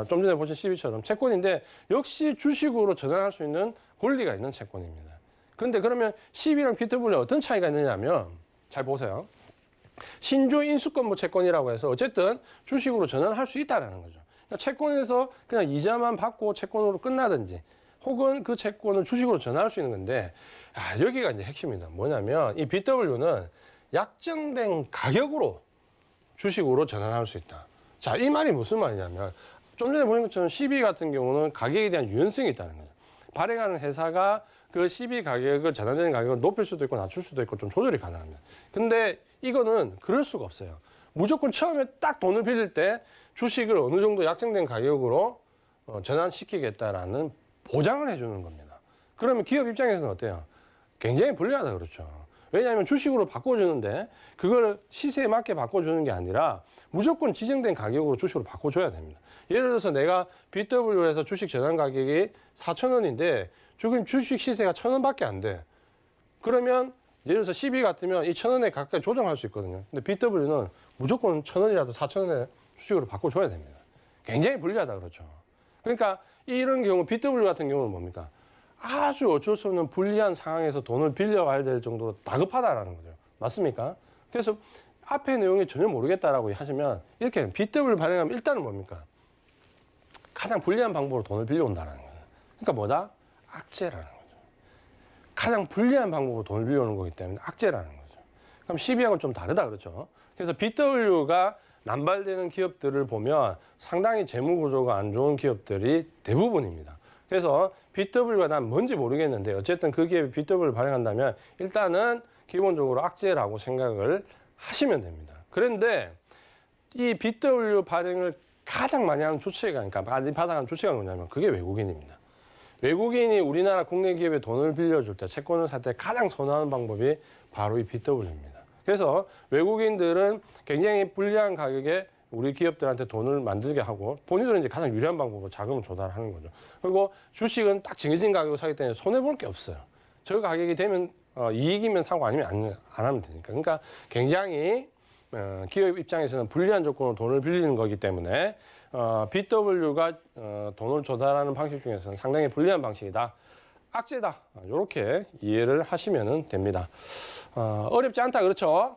좀 전에 보신 CB처럼 채권인데 역시 주식으로 전환할 수 있는 권리가 있는 채권입니다. 근데 그러면 CB랑 BW에 어떤 차이가 있느냐면 잘 보세요. 신주 인수권부 채권이라고 해서 어쨌든 주식으로 전환할 수 있다라는 거죠. 그러니까 채권에서 그냥 이자만 받고 채권으로 끝나든지 혹은 그 채권을 주식으로 전환할 수 있는 건데 여기가 이제 핵심입니다. 뭐냐면 이 BW는 약정된 가격으로 주식으로 전환할 수 있다. 자, 이 말이 무슨 말이냐면 좀 전에 보신 것처럼 CB 같은 경우는 가격에 대한 유연성이 있다는 거죠. 발행하는 회사가 그 CB 가격을 전환되는 가격을 높일 수도 있고 낮출 수도 있고 좀 조절이 가능합니다. 근데 이거는 그럴 수가 없어요. 무조건 처음에 딱 돈을 빌릴 때 주식을 어느 정도 약정된 가격으로 전환시키겠다라는 보장을 해주는 겁니다. 그러면 기업 입장에서는 어때요? 굉장히 불리하다 그렇죠. 왜냐하면 주식으로 바꿔주는데 그걸 시세에 맞게 바꿔주는 게 아니라 무조건 지정된 가격으로 주식으로 바꿔줘야 됩니다. 예를 들어서 내가 BW에서 주식 전환 가격이 4,000원인데 지금 주식 시세가 1,000원밖에 안 돼. 그러면 예를 들어서 CB 같으면 이 1,000원에 가까이 조정할 수 있거든요. 근데 BW는 무조건 1,000원이라도 4,000원에 주식으로 바꿔줘야 됩니다. 굉장히 불리하다 그렇죠. 그러니까 이런 경우 BW 같은 경우는 뭡니까? 아주 어쩔 수 없는 불리한 상황에서 돈을 빌려와야 될 정도로 다급하다라는 거죠. 맞습니까? 그래서 앞에 내용이 전혀 모르겠다라고 하시면 이렇게 BW 발행하면 일단은 뭡니까? 가장 불리한 방법으로 돈을 빌려온다는 거예요. 그러니까 뭐다? 악재라는 거죠. 가장 불리한 방법으로 돈을 빌려오는 거기 때문에 악재라는 거죠. 그럼 CB하고는 좀 다르다 그렇죠. 그래서 BW가 남발되는 기업들을 보면 상당히 재무 구조가 안 좋은 기업들이 대부분입니다. 그래서 BW가 난 뭔지 모르겠는데 어쨌든 그 기업이 BW를 발행한다면 일단은 기본적으로 악재라고 생각을 하시면 됩니다. 그런데 이 BW 발행을 가장 많이 하는 주체가, 그러니까 많이 받아가는 주체가 뭐냐면 그게 외국인입니다. 외국인이 우리나라 국내 기업에 돈을 빌려줄 때, 채권을 살 때 가장 선호하는 방법이 바로 이 BW입니다. 그래서 외국인들은 굉장히 불리한 가격에 우리 기업들한테 돈을 만들게 하고 본인들은 이제 가장 유리한 방법으로 자금을 조달하는 거죠. 그리고 주식은 딱 정해진 가격으로 사기 때문에 손해볼 게 없어요. 저 가격이 되면 이익이면 사고 아니면 안 하면 되니까. 그러니까 굉장히 기업 입장에서는 불리한 조건으로 돈을 빌리는 거기 때문에 BW가 돈을 조달하는 방식 중에서는 상당히 불리한 방식이다. 악재다. 이렇게 이해를 하시면 됩니다. 어렵지 않다. 그렇죠?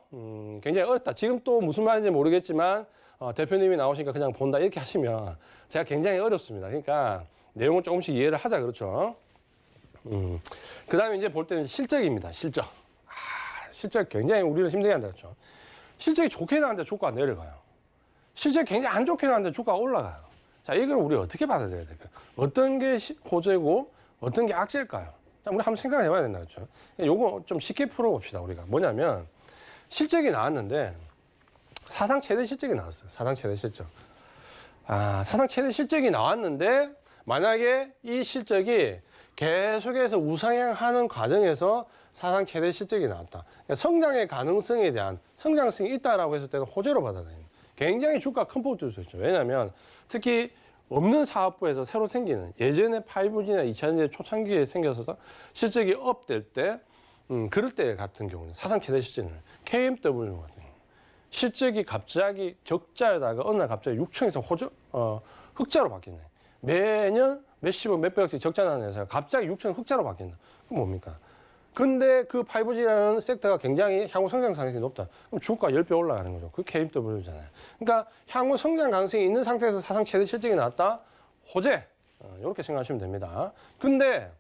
굉장히 어렵다. 지금 또 무슨 말인지 모르겠지만 대표님이 나오시니까 그냥 본다. 이렇게 하시면 제가 굉장히 어렵습니다. 그러니까 내용을 조금씩 이해를 하자. 그렇죠? 그 다음에 이제 볼 때는 실적입니다. 실적. 실적 굉장히 우리를 힘들게 한다. 그렇죠? 실적이 좋게 나왔는데 주가가 내려가요. 실적이 굉장히 안 좋게 나왔는데 주가가 올라가요. 자, 이걸 우리 어떻게 받아들여야 될까요? 어떤 게 호재고 어떤 게 악재일까요? 자, 우리 한번 생각을 해봐야 된다. 그렇죠? 요거 좀 쉽게 풀어봅시다. 우리가. 뭐냐면 실적이 나왔는데 사상 최대 실적이 나왔어요. 사상 최대 실적. 사상 최대 실적이 나왔는데 만약에 이 실적이 계속해서 우상향하는 과정에서 사상 최대 실적이 나왔다. 그러니까 성장의 가능성에 대한 성장성이 있다라고 했을 때는 호재로 받아들입니다. 굉장히 주가 큰 폭을 줄 수 있죠. 왜냐하면 특히 없는 사업부에서 새로 생기는 예전에 5G나 2000년대 초창기에 생겨서 실적이 업될 때 그럴 때 같은 경우는 사상 최대 실적을 KMW 같은 경우 실적이 갑자기 적자에다가 어느 날 갑자기 6천에서 흑자로 바뀌네. 매년 몇십억, 몇백억씩 적자 나는 회사가 갑자기 6천 흑자로 바뀐다. 그럼 뭡니까? 근데 그 5G라는 섹터가 굉장히 향후 성장 가능성이 높다. 그럼 주가 10배 올라가는 거죠. 그 KMW잖아요. 그러니까 향후 성장 가능성이 있는 상태에서 사상 최대 실적이 나왔다? 호재. 이렇게 생각하시면 됩니다. 근데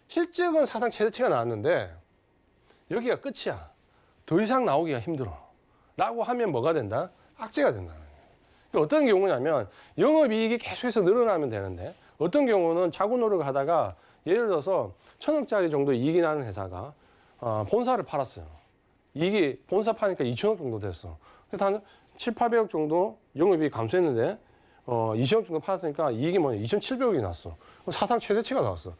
실적은 사상 최대치가 나왔는데 여기가 끝이야. 더 이상 나오기가 힘들어. 라고 하면 뭐가 된다? 악재가 된다는 거예요. 그러니까 어떤 경우냐면 영업이익이 계속해서 늘어나면 되는데 어떤 경우는 자구 노력을 하다가 예를 들어서 1,000억짜리 정도 이익이 나는 회사가 본사를 팔았어요. 이익이 본사 파니까 2,000억 정도 됐어. 그래서 한 7, 800억 정도 영업이익이 감소했는데 2,000억 정도 팔았으니까 이익이 뭐냐 2,700억이 났어. 사상 최대치가 나왔어.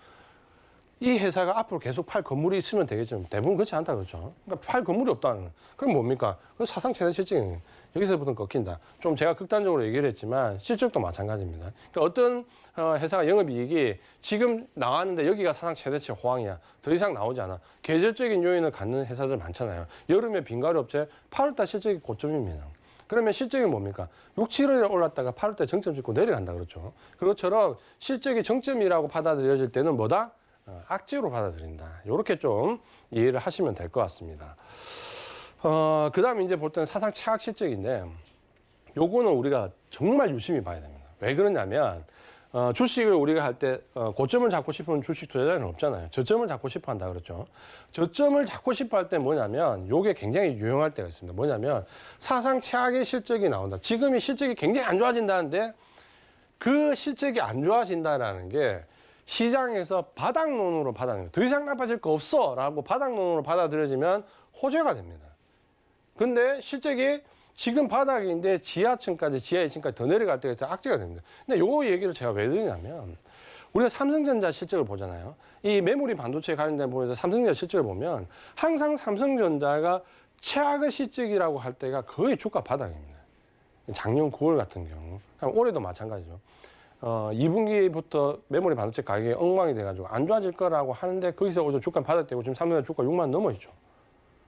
이 회사가 앞으로 계속 팔 건물이 있으면 되겠지만 대부분 그렇지 않다 그렇죠. 그러니까 팔 건물이 없다는 거예요. 그럼 뭡니까? 그 사상 최대 실적이 여기서부터 꺾인다. 좀 제가 극단적으로 얘기를 했지만 실적도 마찬가지입니다. 그러니까 어떤 회사가 영업이익이 지금 나왔는데 여기가 사상 최대치 호황이야. 더 이상 나오지 않아. 계절적인 요인을 갖는 회사들 많잖아요. 여름에 빈과류 업체 8월달 실적이 고점입니다. 그러면 실적이 뭡니까? 6, 7월에 올랐다가 8월달 정점 찍고 내려간다 그렇죠. 그것처럼 실적이 정점이라고 받아들여질 때는 뭐다? 악재로 받아들인다. 이렇게 좀 이해를 하시면 될 것 같습니다. 그 다음에 이제 볼 때는 사상 최악 실적인데 요거는 우리가 정말 유심히 봐야 됩니다. 왜 그러냐면 주식을 우리가 할 때 고점을 잡고 싶은 주식 투자자는 없잖아요. 저점을 잡고 싶어 한다 그렇죠. 저점을 잡고 싶어 할 때 뭐냐면 요게 굉장히 유용할 때가 있습니다. 뭐냐면 사상 최악의 실적이 나온다. 지금이 실적이 굉장히 안 좋아진다는데 그 실적이 안 좋아진다라는 게 시장에서 바닥론으로 더 이상 나빠질 거 없어 라고 바닥론으로 받아들여지면 호재가 됩니다. 근데 실적이 지금 바닥인데 지하층까지 지하 2층까지 더 내려갈 때가 있어서 악재가 됩니다. 근데 요 얘기를 제가 왜 드리냐면 우리가 삼성전자 실적을 보잖아요. 이 메모리 반도체에 관련된 부분에서 삼성전자 실적을 보면 항상 삼성전자가 최악의 실적이라고 할 때가 거의 주가 바닥입니다. 작년 9월 같은 경우 올해도 마찬가지죠. 2분기부터 메모리 반도체 가격이 엉망이 돼가지고 안 좋아질 거라고 하는데 거기서 오히려 주가 바닥되고 지금 삼성전자 주가 6만 원 넘어 있죠.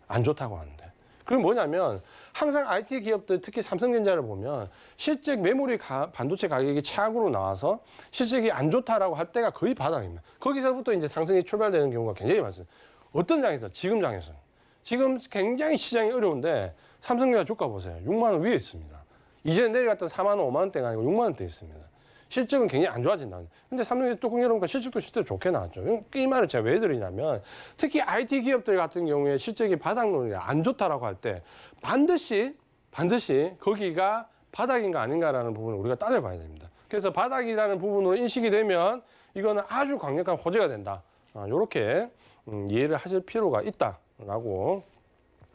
안 좋다고 하는데. 그건 뭐냐면 항상 IT 기업들 특히 삼성전자를 보면 실적 메모리 반도체 가격이 최악으로 나와서 실적이 안 좋다라고 할 때가 거의 바닥입니다. 거기서부터 이제 상승이 출발되는 경우가 굉장히 많습니다. 어떤 장에서? 지금 장에서. 지금 굉장히 시장이 어려운데 삼성전자 주가 보세요. 6만 원 위에 있습니다. 이제 내려갔던 4만 원, 5만 원대가 아니고 6만 원대 있습니다. 실적은 굉장히 안 좋아진다. 근데 삼성전자 뚜껑 열어보니까 실적도 실제로 좋게 나왔죠. 이 말을 제가 왜 드리냐면 특히 IT 기업들 같은 경우에 실적이 바닥론이 안 좋다라고 할 때 반드시 거기가 바닥인가 아닌가라는 부분을 우리가 따져봐야 됩니다. 그래서 바닥이라는 부분으로 인식이 되면 이거는 아주 강력한 호재가 된다. 이렇게 이해를 하실 필요가 있다라고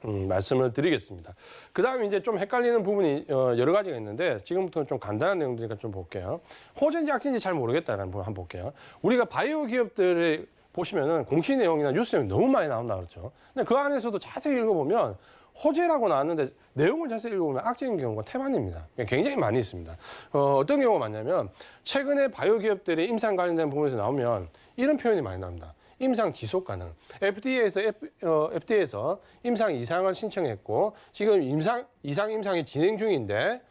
말씀을 드리겠습니다. 그 다음에 이제 좀 헷갈리는 부분이 여러 가지가 있는데 지금부터는 좀 간단한 내용들이니까 좀 볼게요. 호재인지 악재인지 잘 모르겠다라는 부분 한번 볼게요. 우리가 바이오 기업들을 보시면은 공시 내용이나 뉴스 내용이 너무 많이 나온다 그렇죠. 근데 그 안에서도 자세히 읽어보면 호재라고 나왔는데 내용을 자세히 읽어보면 악재인 경우가 태반입니다. 굉장히 많이 있습니다. 어떤 경우가 많냐면 최근에 바이오 기업들이 임상 관련된 부분에서 나오면 이런 표현이 많이 나옵니다. 임상 지속 가능. FDA에서 임상 이상을 신청했고 지금 이상 임상이 진행 중인데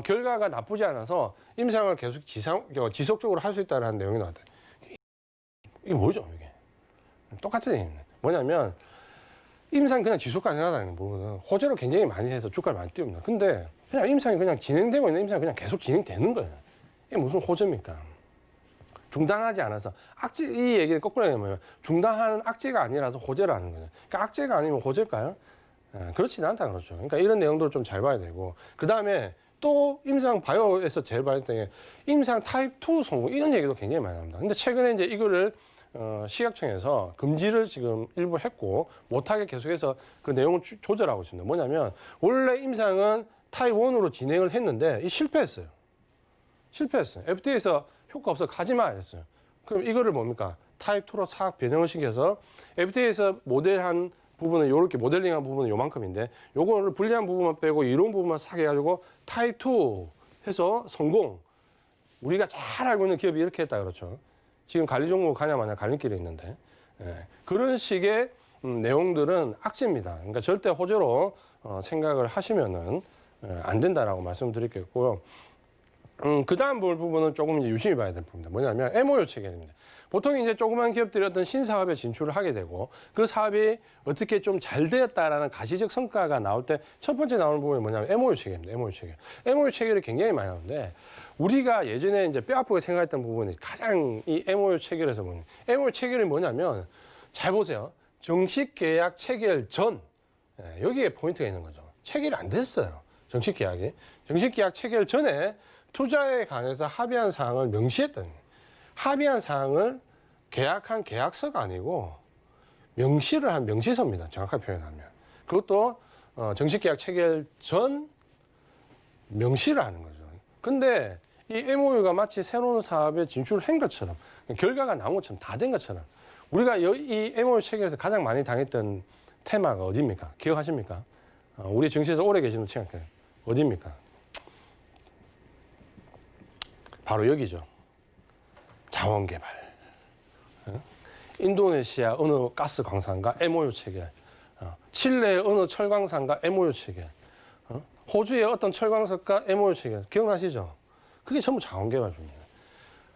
결과가 나쁘지 않아서 임상을 계속 지속적으로 할 수 있다는 내용이 나왔다. 이게 뭐죠, 이게? 똑같은 얘기입니다. 뭐냐면 임상 그냥 지속 가능하다는 부분은 호재로 굉장히 많이 해서 주가를 많이 띄웁니다. 근데 그냥 임상이 그냥 진행되고 있는 임상이 그냥 계속 진행되는 거예요. 이게 무슨 호재입니까? 중단하지 않아서 악재 이 얘기를 거꾸로 하면 중단하는 악재가 아니라서 호재라는 거죠. 그러니까 악재가 아니면 호재일까요? 그렇지는 않다 그렇죠. 그러니까 이런 내용들을 좀 잘 봐야 되고 그 다음에 또 임상 바이오에서 제일 봐야 되는 게 임상 타입 2 성공 이런 얘기도 굉장히 많이 나옵니다. 근데 최근에 이제 이거를 식약청에서 금지를 지금 일부 했고 못하게 계속해서 그 내용을 조절하고 있습니다. 뭐냐면 원래 임상은 타입 1으로 진행을 했는데 실패했어요. FDA에서 효과 없어 가지 마 했어요. 그럼 이거를 뭡니까? 타입 2로 싹 변형을 시켜서 FDA에서 모델한 부분은 이렇게 모델링한 부분은 요만큼인데 요거를 불리한 부분만 빼고 이런 부분만 싹 해가지고 타입 2 해서 성공. 우리가 잘 알고 있는 기업이 이렇게 했다 그렇죠. 지금 관리 종목 가냐마냐 갈림길에 있는데 그런 식의 내용들은 악재입니다. 그러니까 절대 호재로 생각을 하시면은 안 된다라고 말씀드리겠고요. 그 다음 볼 부분은 조금 이제 유심히 봐야 될 부분입니다. 뭐냐면 MOU 체결입니다. 보통 이제 조그만 기업들이 어떤 신사업에 진출을 하게 되고 그 사업이 어떻게 좀 잘 되었다라는 가시적 성과가 나올 때 첫 번째 나오는 부분이 뭐냐면 MOU 체결입니다. MOU 체결. MOU 체결이 굉장히 많이 나오는데 우리가 예전에 이제 뼈아프게 생각했던 부분이 가장 이 MOU 체결에서 보는 MOU 체결이 뭐냐면 잘 보세요. 정식 계약 체결 전 여기에 포인트가 있는 거죠. 체결이 안 됐어요. 정식 계약이. 정식 계약 체결 전에 투자에 관해서 합의한 사항을 명시했던 거예요. 합의한 사항을 계약한 계약서가 아니고 명시를 한 명시서입니다. 정확하게 표현하면. 그것도 정식 계약 체결 전 명시를 하는 거죠. 근데 이 MOU가 마치 새로운 사업에 진출한 것처럼 결과가 나온 것처럼 다 된 것처럼 우리가 이 MOU 체결에서 가장 많이 당했던 테마가 어디입니까? 기억하십니까? 우리 정치에서 오래 계시는 생각해요. 어디입니까? 바로 여기죠. 자원개발. 인도네시아 어느 가스 광산과 MOU 체결. 칠레의 어느 철광산과 MOU 체결. 호주의 어떤 철광석과 MOU 체결. 기억나시죠? 그게 전부 자원개발입니다.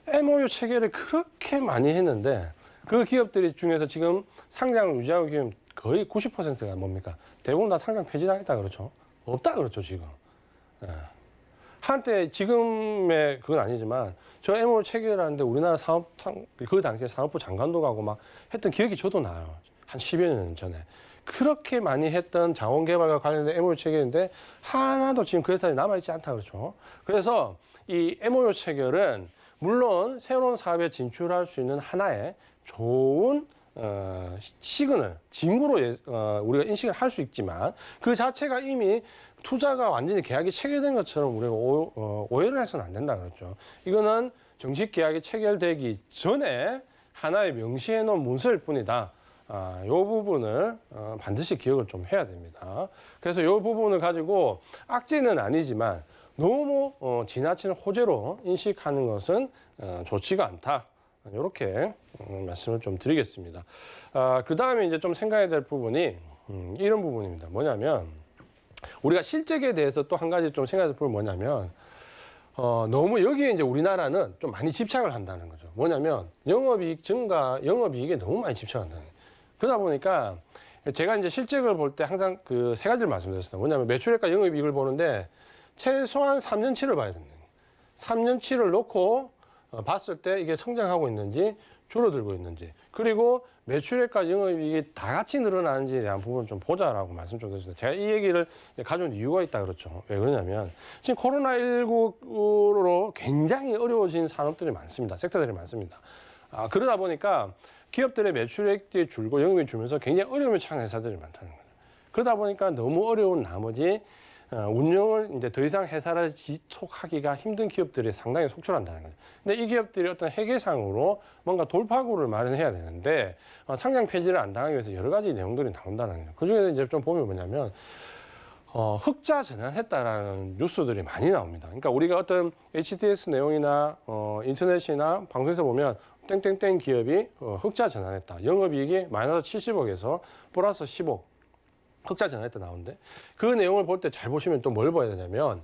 MOU 체결을 그렇게 많이 했는데 그 기업들이 중에서 지금 상장을 유지하고 있는 거의 90%가 뭡니까? 대부분 다 상장 폐지당했다 그렇죠? 없다 그렇죠 지금. 한때 지금의 그건 아니지만 저 MOU 체결하는데 우리나라 그 당시에 산업부 장관도 가고 막 했던 기억이 저도 나요. 한 10여 년 전에. 그렇게 많이 했던 자원개발과 관련된 MOU 체결인데 하나도 지금 그 회사에 남아있지 않다 그렇죠. 그래서 이 MOU 체결은 물론 새로운 사업에 진출할 수 있는 하나의 좋은 시그널, 징후로 우리가 인식을 할 수 있지만 그 자체가 이미 투자가 완전히 계약이 체결된 것처럼 우리가 오해를 해서는 안 된다 그랬죠. 이거는 정식 계약이 체결되기 전에 하나의 명시해 놓은 문서일 뿐이다. 이 부분을 반드시 기억을 좀 해야 됩니다. 그래서 이 부분을 가지고 악재는 아니지만 너무 지나치는 호재로 인식하는 것은 좋지가 않다. 이렇게 말씀을 좀 드리겠습니다. 그 다음에 이제 좀 생각해야 될 부분이 이런 부분입니다. 뭐냐면 우리가 실적에 대해서 또 한 가지 좀 생각해야 될 부분이 뭐냐면 너무 여기에 이제 우리나라는 좀 많이 집착을 한다는 거죠. 뭐냐면 영업이익 증가, 영업이익에 너무 많이 집착한다는 거예요. 그러다 보니까 제가 이제 실적을 볼 때 항상 그 세 가지를 말씀드렸습니다. 뭐냐면 매출액과 영업이익을 보는데 최소한 3년치를 봐야 됩니다. 3년치를 놓고 봤을 때 이게 성장하고 있는지 줄어들고 있는지 그리고 매출액과 영업이익이 다 같이 늘어나는지에 대한 부분을 좀 보자라고 말씀 좀 드렸습니다. 제가 이 얘기를 가져온 이유가 있다 그렇죠. 왜 그러냐면 지금 코로나19로 굉장히 어려워진 산업들이 많습니다. 섹터들이 많습니다. 그러다 보니까 기업들의 매출액이 줄고 영업이익이 줄면서 굉장히 어려움을 처한 회사들이 많다는 거예요. 그러다 보니까 너무 어려운 나머지 운영을 이제 더 이상 회사를 지속하기가 힘든 기업들이 상당히 속출한다는 거죠. 근데 이 기업들이 어떤 회계상으로 뭔가 돌파구를 마련해야 되는데 상장 폐지를 안 당하기 위해서 여러 가지 내용들이 나온다는 거죠. 그 중에서 이제 좀 보면 뭐냐면 흑자 전환했다라는 뉴스들이 많이 나옵니다. 그러니까 우리가 어떤 HTS 내용이나 인터넷이나 방송에서 보면 땡땡땡 기업이 흑자 전환했다. 영업이익이 마이너스 70억에서 플러스 10억. 흑자 전환했다 나오는데 그 내용을 볼 때 잘 보시면 또 뭘 봐야 되냐면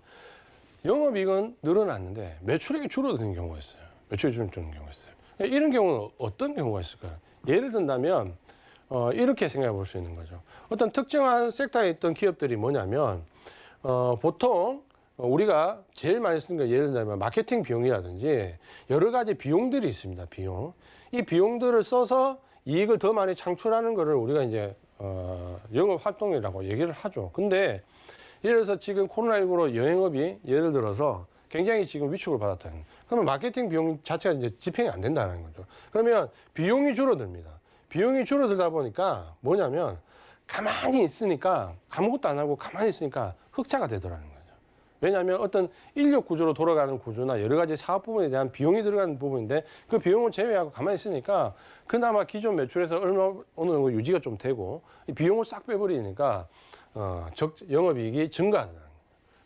영업이익은 늘어났는데 매출액이 줄어드는 경우가 있어요. 매출이 줄어드는 경우가 있어요. 이런 경우는 어떤 경우가 있을까요? 예를 든다면 이렇게 생각해 볼 수 있는 거죠. 어떤 특정한 섹터에 있던 기업들이 뭐냐면 보통 우리가 제일 많이 쓰는 게 예를 들면 마케팅 비용이라든지 여러 가지 비용들이 있습니다. 비용. 이 비용들을 써서 이익을 더 많이 창출하는 거를 우리가 이제 영업 활동이라고 얘기를 하죠. 근데 예를 들어서 지금 코로나19로 여행업이 예를 들어서 굉장히 지금 위축을 받았다는 거예요. 그러면 마케팅 비용 자체가 이제 집행이 안 된다는 거죠. 그러면 비용이 줄어듭니다. 비용이 줄어들다 보니까 뭐냐면 가만히 있으니까 아무것도 안 하고 가만히 있으니까 흑자가 되더라는 거죠. 왜냐하면 어떤 인력 구조로 돌아가는 구조나 여러 가지 사업 부분에 대한 비용이 들어가는 부분인데 그 비용을 제외하고 가만히 있으니까 그나마 기존 매출에서 어느 정도 유지가 좀 되고 비용을 싹 빼버리니까 영업이익이 증가하더라는 거예요.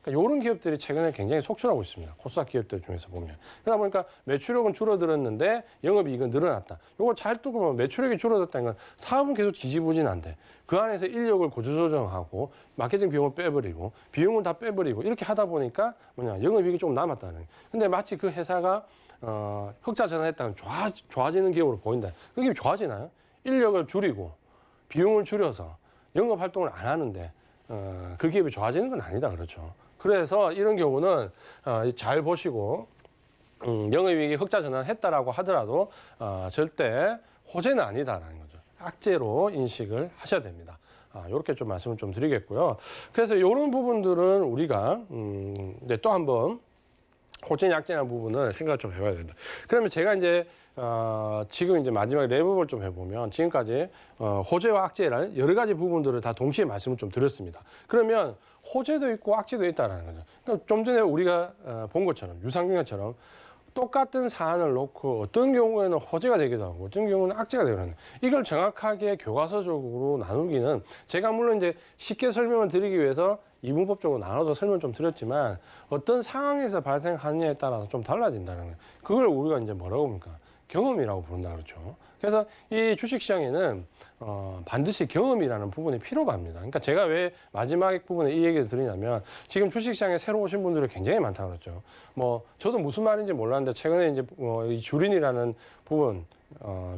그러니까 이런 기업들이 최근에 굉장히 속출하고 있습니다. 코스닥 기업들 중에서 보면. 그러다 보니까 매출액은 줄어들었는데 영업이익은 늘어났다. 이걸 잘 두고 보면 매출액이 줄어들었다는 건 사업은 계속 지지부진한데 그 안에서 인력을 고조조정하고 마케팅 비용을 빼버리고 비용을 다 빼버리고 이렇게 하다 보니까 영업이익이 좀 남았다는 거예요. 근데 마치 그 회사가 흑자 전환했다면 좋아지는 기업으로 보인다. 그게 좋아지나요? 인력을 줄이고 비용을 줄여서 영업 활동을 안 하는데 그 기업이 좋아지는 건 아니다 그렇죠. 그래서 이런 경우는 잘 보시고 영업이익이 흑자 전환했다라고 하더라도 절대 호재는 아니다라는 거죠. 악재로 인식을 하셔야 됩니다. 이렇게 좀 말씀을 좀 드리겠고요. 그래서 이런 부분들은 우리가 이제 또 한번 호재 약재라는 부분을 생각을 좀 해봐야 된다. 그러면 제가 이제 지금 이제 마지막에 랩업을 좀 해보면 지금까지 호재와 악재라는 여러 가지 부분들을 다 동시에 말씀을 좀 드렸습니다. 그러면 호재도 있고 악재도 있다라는 거죠. 그러니까 좀 전에 우리가 본 것처럼 유상증자처럼 똑같은 사안을 놓고 어떤 경우에는 호재가 되기도 하고 어떤 경우는 악재가 되기도 하는 이걸 정확하게 교과서적으로 나누기는 제가 물론 이제 쉽게 설명을 드리기 위해서 이분법적으로 나눠서 설명 좀 드렸지만 어떤 상황에서 발생하느냐에 따라서 좀 달라진다는 거예요. 그걸 우리가 이제 뭐라고 합니까? 경험이라고 부른다 그렇죠. 그래서 이 주식시장에는 반드시 경험이라는 부분이 필요가 합니다. 그러니까 제가 왜 마지막 부분에 이 얘기를 드리냐면 지금 주식시장에 새로 오신 분들이 굉장히 많다고 그랬죠. 뭐 저도 무슨 말인지 몰랐는데 최근에 이제 이 주린이라는 부분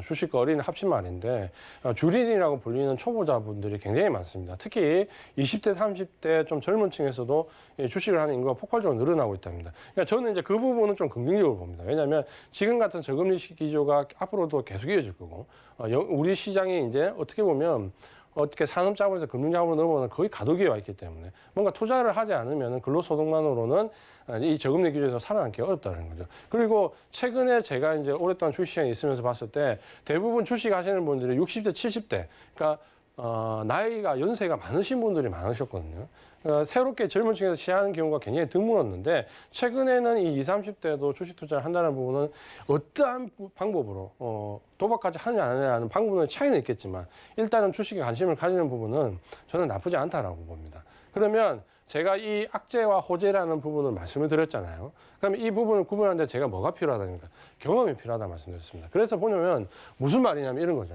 주식과 어린이 합친 말인데 주린이라고 불리는 초보자분들이 굉장히 많습니다. 특히 20대, 30대 좀 젊은 층에서도 주식을 하는 인구가 폭발적으로 늘어나고 있답니다. 그러니까 저는 이제 그 부분은 좀 긍정적으로 봅니다. 왜냐하면 지금 같은 저금리 기조가 앞으로도 계속 이어질 거고 우리 시장이 이제 어떻게 보면 어떻게 산업자본에서 금융자본으로 넘어오는 거의 가도기에 와 있기 때문에 뭔가 투자를 하지 않으면 근로소득만으로는 이 저금리 기조에서 살아남기 어렵다는 거죠. 그리고 최근에 제가 이제 오랫동안 주식시장에 있으면서 봤을 때 대부분 주식 하시는 분들이 60대, 70대, 그러니까 나이가 연세가 많으신 분들이 많으셨거든요. 그러니까 새롭게 젊은 층에서 시작하는 경우가 굉장히 드물었는데 최근에는 이 20, 30대도 주식 투자를 한다는 부분은 어떠한 방법으로 도박까지 하느냐 안 하느냐는 방법은 차이는 있겠지만 일단은 주식에 관심을 가지는 부분은 저는 나쁘지 않다라고 봅니다. 그러면 제가 이 악재와 호재라는 부분을 말씀을 드렸잖아요. 그러면 이 부분을 구분하는데 제가 뭐가 필요하다니까 경험이 필요하다 말씀드렸습니다. 그래서 보면 무슨 말이냐면 이런 거죠.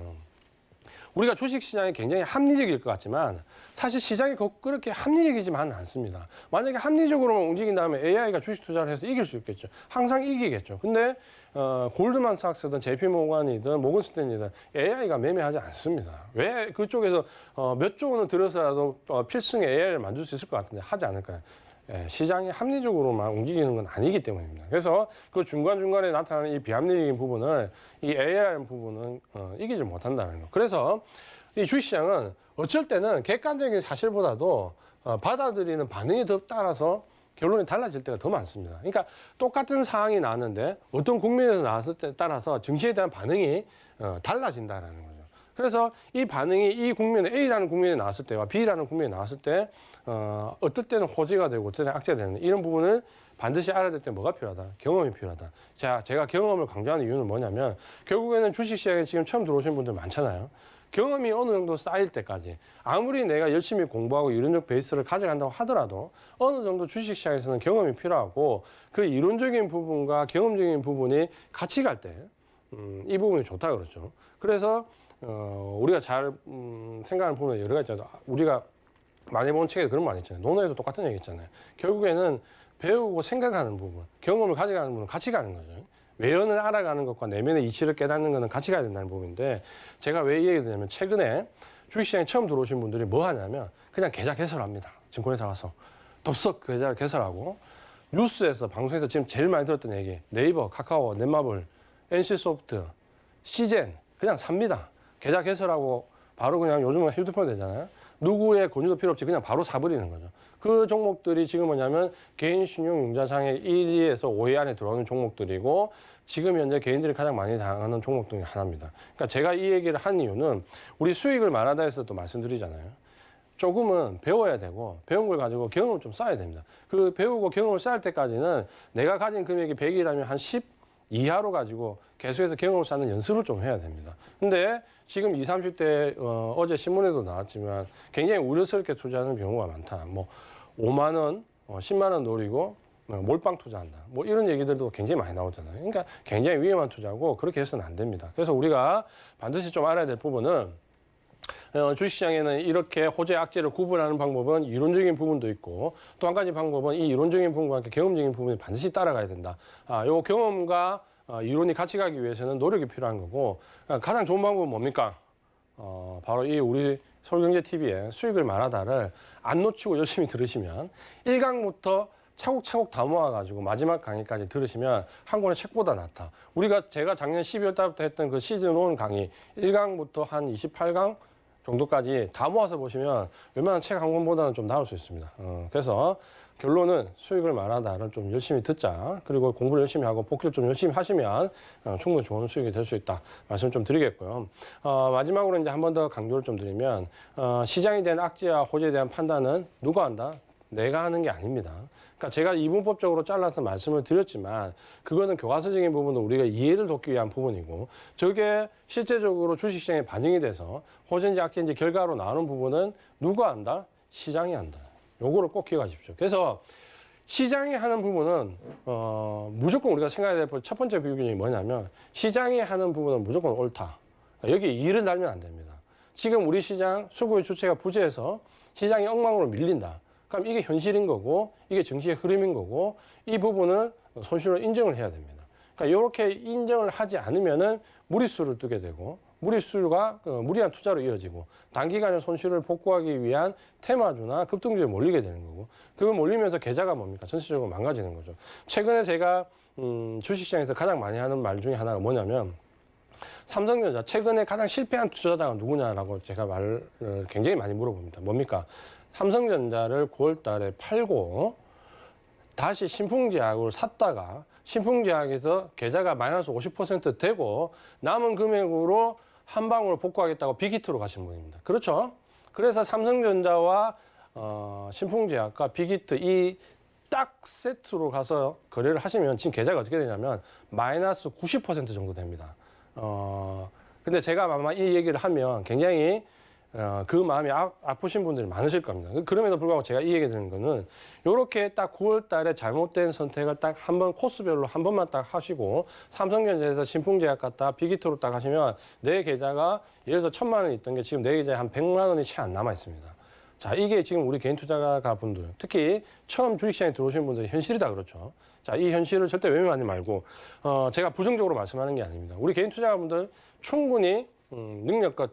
우리가 주식시장이 굉장히 합리적일 것 같지만 사실 시장이 그렇게 합리적이지만은 않습니다. 만약에 합리적으로만 움직인 다음에 AI가 주식 투자를 해서 이길 수 있겠죠. 항상 이기겠죠. 근데 골드만삭스든 JP모건이든 모건스탠리든 AI가 매매하지 않습니다. 왜 그쪽에서 몇 조 원을 들여서라도 필승의 AI를 만들 수 있을 것 같은데 하지 않을까요? 시장이 합리적으로만 움직이는 건 아니기 때문입니다. 그래서 그 중간중간에 나타나는 이 비합리적인 부분을 이 AI라는 부분은 이기지 못한다는 거. 그래서 이 주식시장은 어쩔 때는 객관적인 사실보다도 받아들이는 반응에 더 따라서 결론이 달라질 때가 더 많습니다. 그러니까 똑같은 상황이 나왔는데 어떤 국면에서 나왔을 때 따라서 증시에 대한 반응이 달라진다는 거죠. 그래서 이 반응이 이 국면에 A라는 국면에 나왔을 때와 B라는 국면에 나왔을 때 어떨 때는 호재가 되고 어떨 때는 악재가 되는 이런 부분을 반드시 알아야 될 때 뭐가 필요하다? 경험이 필요하다. 자, 제가 경험을 강조하는 이유는 뭐냐면 결국에는 주식시장에 지금 처음 들어오신 분들 많잖아요. 경험이 어느 정도 쌓일 때까지 아무리 내가 열심히 공부하고 이론적 베이스를 가져간다고 하더라도 어느 정도 주식시장에서는 경험이 필요하고 그 이론적인 부분과 경험적인 부분이 같이 갈 때 이 부분이 좋다 그렇죠. 그래서 우리가 잘 생각하는 부분은 여러 가지 있잖아요. 우리가 많이 본 책에 그런 말 있잖아요. 논어에도 똑같은 얘기 있잖아요. 결국에는 배우고 생각하는 부분, 경험을 가져가는 부분은 같이 가는 거죠. 외연을 알아가는 것과 내면의 이치를 깨닫는 것은 같이 가야 된다는 부분인데 제가 왜 이 얘기를 드냐면 최근에 주식시장에 처음 들어오신 분들이 뭐 하냐면 그냥 계좌 개설합니다. 증권회사 가서 덥석 계좌를 개설하고 뉴스에서 방송에서 지금 제일 많이 들었던 얘기 네이버, 카카오, 넷마블, NC소프트, 시젠 그냥 삽니다. 계좌 개설하고 바로 그냥 요즘은 휴대폰 되잖아요. 누구의 권유도 필요 없이 그냥 바로 사버리는 거죠. 그 종목들이 지금 뭐냐면 개인 신용 융자상의 1위에서 5위 안에 들어오는 종목들이고 지금 현재 개인들이 가장 많이 당하는 종목 중에 하나입니다. 그러니까 제가 이 얘기를 한 이유는 우리 수익을 말하다 해서 또 말씀드리잖아요. 조금은 배워야 되고 배운 걸 가지고 경험을 좀 쌓아야 됩니다. 그 배우고 경험을 쌓을 때까지는 내가 가진 금액이 100이라면 한 10 이하로 가지고 계속해서 경험을 쌓는 연습을 좀 해야 됩니다. 근데 지금 20, 30대 어제 신문에도 나왔지만 굉장히 우려스럽게 투자하는 경우가 많다. 뭐 5만 원, 10만 원 노리고 몰빵 투자한다. 뭐 이런 얘기들도 굉장히 많이 나오잖아요. 그러니까 굉장히 위험한 투자고 그렇게 해서는 안 됩니다. 그래서 우리가 반드시 좀 알아야 될 부분은 주식시장에는 이렇게 호재, 악재를 구분하는 방법은 이론적인 부분도 있고 또 한 가지 방법은 이 이론적인 부분과 함께 경험적인 부분이 반드시 따라가야 된다. 요 경험과 이론이 같이 가기 위해서는 노력이 필요한 거고 가장 좋은 방법은 뭡니까? 바로 이 우리 서울경제TV의 수익을 말하다를 안 놓치고 열심히 들으시면 1강부터 차곡차곡 다 모아가지고 마지막 강의까지 들으시면 한 권의 책보다 낫다. 제가 작년 12월 달부터 했던 그 시즌 1 강의 1강부터 한 28강 정도까지 다 모아서 보시면 웬만한 책 한 권보다는 좀 나을 수 있습니다. 그래서 결론은 수익을 말하다를 좀 열심히 듣자. 그리고 공부를 열심히 하고 복기를 좀 열심히 하시면 충분히 좋은 수익이 될 수 있다. 말씀 좀 드리겠고요. 마지막으로 이제 한 번 더 강조를 좀 드리면 시장에 대한 악재와 호재에 대한 판단은 누가 한다? 내가 하는 게 아닙니다. 그러니까 제가 이분법적으로 잘라서 말씀을 드렸지만 그거는 교과서적인 부분도 우리가 이해를 돕기 위한 부분이고 저게 실제적으로 주식시장에 반영이 돼서 호재인지 악재인지 결과로 나오는 부분은 누가 한다? 시장이 한다. 요거를 꼭 기억하십시오. 그래서 시장이 하는 부분은 무조건 우리가 생각해야 될 첫 번째 비교균이 뭐냐면 시장이 하는 부분은 무조건 옳다. 그러니까 여기에 이를 달면 안 됩니다. 지금 우리 시장 수급의 주체가 부재해서 시장이 엉망으로 밀린다. 그럼 이게 현실인 거고 이게 증시의 흐름인 거고 이 부분을 손실로 인정을 해야 됩니다. 그러니까 이렇게 인정을 하지 않으면은 무리수를 뜨게 되고 무리수가 무리한 투자로 이어지고 단기간에 손실을 복구하기 위한 테마주나 급등주에 몰리게 되는 거고 그걸 몰리면서 계좌가 뭡니까? 전체적으로 망가지는 거죠. 최근에 제가 주식시장에서 가장 많이 하는 말 중에 하나가 뭐냐면 삼성전자 최근에 가장 실패한 투자자가 누구냐라고 제가 말을 굉장히 많이 물어봅니다. 뭡니까? 삼성전자를 9월 달에 팔고 다시 신풍제약을 샀다가 신풍제약에서 계좌가 마이너스 50% 되고 남은 금액으로 한 방울 복구하겠다고 빅히트로 가신 분입니다. 그렇죠? 그래서 삼성전자와 신풍제약과 빅히트 이 딱 세트로 가서 거래를 하시면 지금 계좌가 어떻게 되냐면 마이너스 90% 정도 됩니다. 근데 제가 아마 이 얘기를 하면 굉장히 그 마음이 아프신 분들이 많으실 겁니다. 그럼에도 불구하고 제가 이 얘기 드리는 거는 이렇게 딱 9월 달에 잘못된 선택을 딱 한 번 코스별로 한 번만 딱 하시고 삼성전자에서 신풍제약 갔다 빅히트로 딱 하시면 내 계좌가 예를 들어 1,000만 원 있던 게 지금 내 계좌에 한 100만 원이 채 안 남아 있습니다. 자, 이게 지금 우리 개인 투자가 분들, 특히 처음 주식시장에 들어오신 분들의 현실이다 그렇죠. 자, 이 현실을 절대 외면하지 말고 제가 부정적으로 말씀하는 게 아닙니다. 우리 개인 투자가분들 충분히 능력과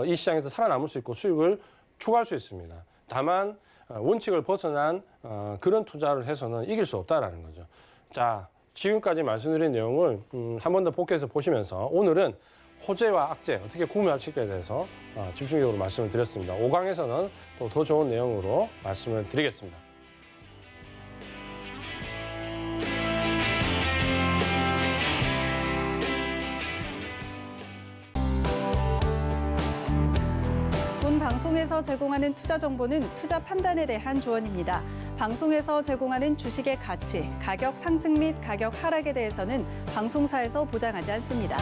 이 시장에서 살아남을 수 있고 수익을 추구할 수 있습니다. 다만 원칙을 벗어난 그런 투자를 해서는 이길 수 없다라는 거죠. 자, 지금까지 말씀드린 내용을 한 번 더 복귀해서 보시면서 오늘은 호재와 악재 어떻게 구매할지에 대해서 집중적으로 말씀을 드렸습니다. 5강에서는 또 더 좋은 내용으로 말씀을 드리겠습니다. 본 방송에서 제공하는 투자 정보는 투자 판단에 대한 조언입니다. 방송에서 제공하는 주식의 가치, 가격 상승 및 가격 하락에 대해서는 방송사에서 보장하지 않습니다.